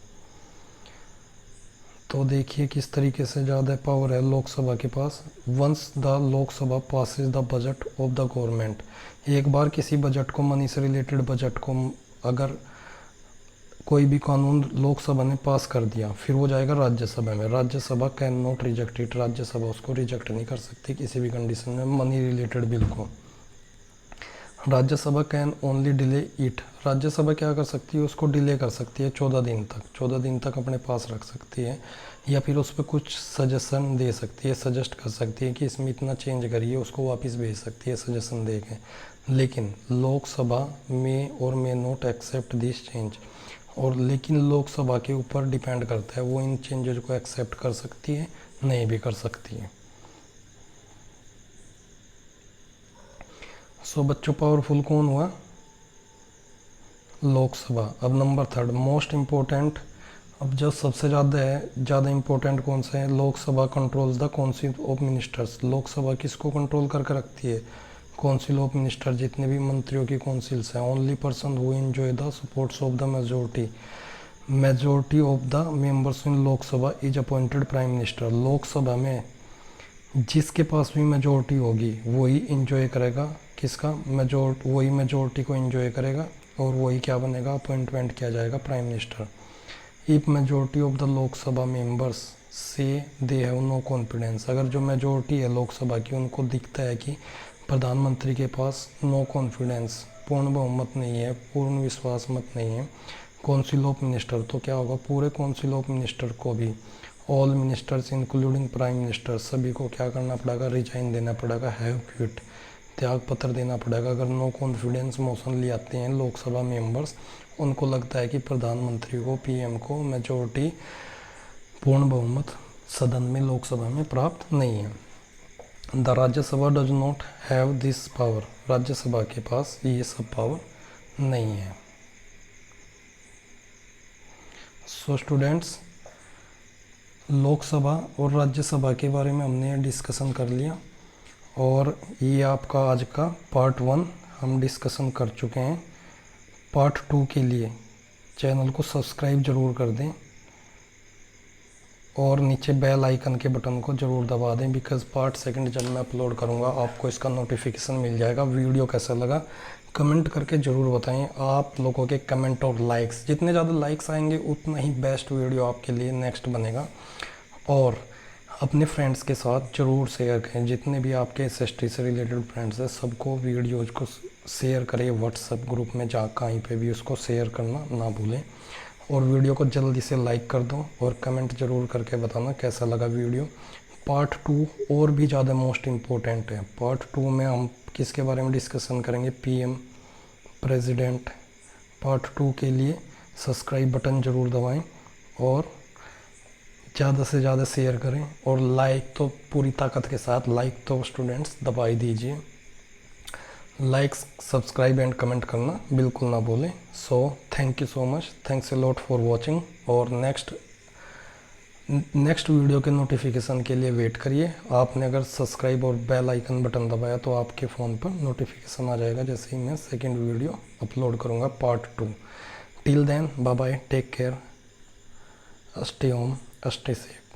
तो देखिए किस तरीके से ज़्यादा पावर है लोकसभा के पास। Once the Lok Sabha passes the budget of the government, एक बार किसी बजट को, मनी से रिलेटेड बजट को, अगर कोई भी कानून लोकसभा ने पास कर दिया, फिर वो जाएगा राज्यसभा में। Rajya Sabha can not reject it, Rajya Sabha उसको रिजेक्ट नहीं कर सकती किसी भी कंडीशन में, मनी रिलेटेड बिल को। Rajya Sabha can only delay it, Rajya Sabha क्या कर सकती है, उसको डिले कर सकती है 14 दिन तक, 14 दिन तक अपने पास रख सकती है, या फिर उस पर कुछ सजेशन दे सकती है, सजेस्ट कर सकती है कि इसमें इतना चेंज करिए, उसको वापस भेज सकती है सजेशन दे के। लेकिन लोकसभा में और may not accept this change, और लेकिन लोकसभा के ऊपर डिपेंड करता है, वो इन चेंजेस को एक्सेप्ट कर सकती है, नहीं भी कर सकती है। सो बच्चों पावरफुल कौन हुआ, लोकसभा। अब नंबर 3 मोस्ट इम्पोर्टेंट अब जो सबसे ज़्यादा इम्पोर्टेंट कौन सा है, Lok Sabha controls the council of ministers. Lok Sabha किसको कंट्रोल करके रखती है, काउंसिल ऑफ मिनिस्टर, जितने भी मंत्रियों की काउंसिल्स हैं। Only person who enjoy the supports of the majority of the members in Lok Sabha is appointed prime minister. Lok Sabha में जिसके पास भी मेजोरिटी होगी वही इंजॉय करेगा, किसका, वही मेजोरिटी को इंजॉय करेगा और वही क्या बनेगा, अपॉइंटमेंट किया जाएगा prime minister. If majority of the Lok Sabha members से दे हैव नो कॉन्फिडेंस, अगर जो मेजोरिटी है लोकसभा की उनको दिखता है कि प्रधानमंत्री के पास नो कॉन्फिडेंस, पूर्ण बहुमत नहीं है, पूर्ण विश्वास मत नहीं है काउंसिल ऑफ मिनिस्टर, तो क्या होगा, पूरे काउंसिल ऑफ मिनिस्टर को भी, all ministers including prime minister, सभी को क्या करना पड़ेगा, रिजाइन देना पड़ेगा, हैव क्विट, त्याग पत्र देना पड़ेगा। अगर नो कॉन्फिडेंस मोशन ले आते हैं लोकसभा मेंबर्स, उनको लगता है कि प्रधानमंत्री को, पीएम को मेजोरिटी, पूर्ण बहुमत सदन में, लोकसभा में प्राप्त नहीं है। The Rajya Sabha does not have this power, Rajya Sabha के पास ये सब पावर नहीं है। सो स्टूडेंट्स, लोकसभा और राज्यसभा के बारे में हमने डिस्कशन कर लिया और ये आपका आज का पार्ट 1 हम डिस्कशन कर चुके हैं। पार्ट 2 के लिए चैनल को सब्सक्राइब ज़रूर कर दें और नीचे बेल आइकन के बटन को ज़रूर दबा दें, बिकॉज़ पार्ट 2 जब मैं अपलोड करूँगा आपको इसका नोटिफिकेशन मिल जाएगा। वीडियो कैसा लगा कमेंट करके ज़रूर बताएं। आप लोगों के कमेंट और लाइक्स, जितने ज़्यादा लाइक्स आएंगे उतना ही बेस्ट वीडियो आपके लिए नेक्स्ट बनेगा। और अपने फ्रेंड्स के साथ ज़रूर शेयर करें, जितने भी आपके एसएसटी से रिलेटेड फ्रेंड्स हैं सबको वीडियोज़ को शेयर करें। व्हाट्सएप ग्रुप में जा कहीं पे भी उसको शेयर करना ना भूलें और वीडियो को जल्दी से लाइक कर दो और कमेंट ज़रूर करके बताना कैसा लगा वीडियो। पार्ट 2 और भी ज़्यादा मोस्ट इम्पोर्टेंट है। पार्ट 2 में हम किसके बारे में डिस्कशन करेंगे, पीएम, प्रेसिडेंट। पार्ट 2 के लिए सब्सक्राइब बटन ज़रूर दबाएं और ज़्यादा से ज़्यादा शेयर करें और लाइक तो पूरी ताकत के साथ लाइक तो स्टूडेंट्स दबा ही दीजिए। लाइक, सब्सक्राइब एंड कमेंट करना बिल्कुल ना भूलें। So thank you so much, thanks a lot for watching. और नेक्स्ट वीडियो के नोटिफिकेशन के लिए वेट करिए। आपने अगर सब्सक्राइब और बेल आइकन बटन दबाया तो आपके फ़ोन पर नोटिफिकेशन आ जाएगा जैसे ही मैं सेकंड वीडियो अपलोड करूँगा part 2। Till then bye bye, take care, stay home, stay safe.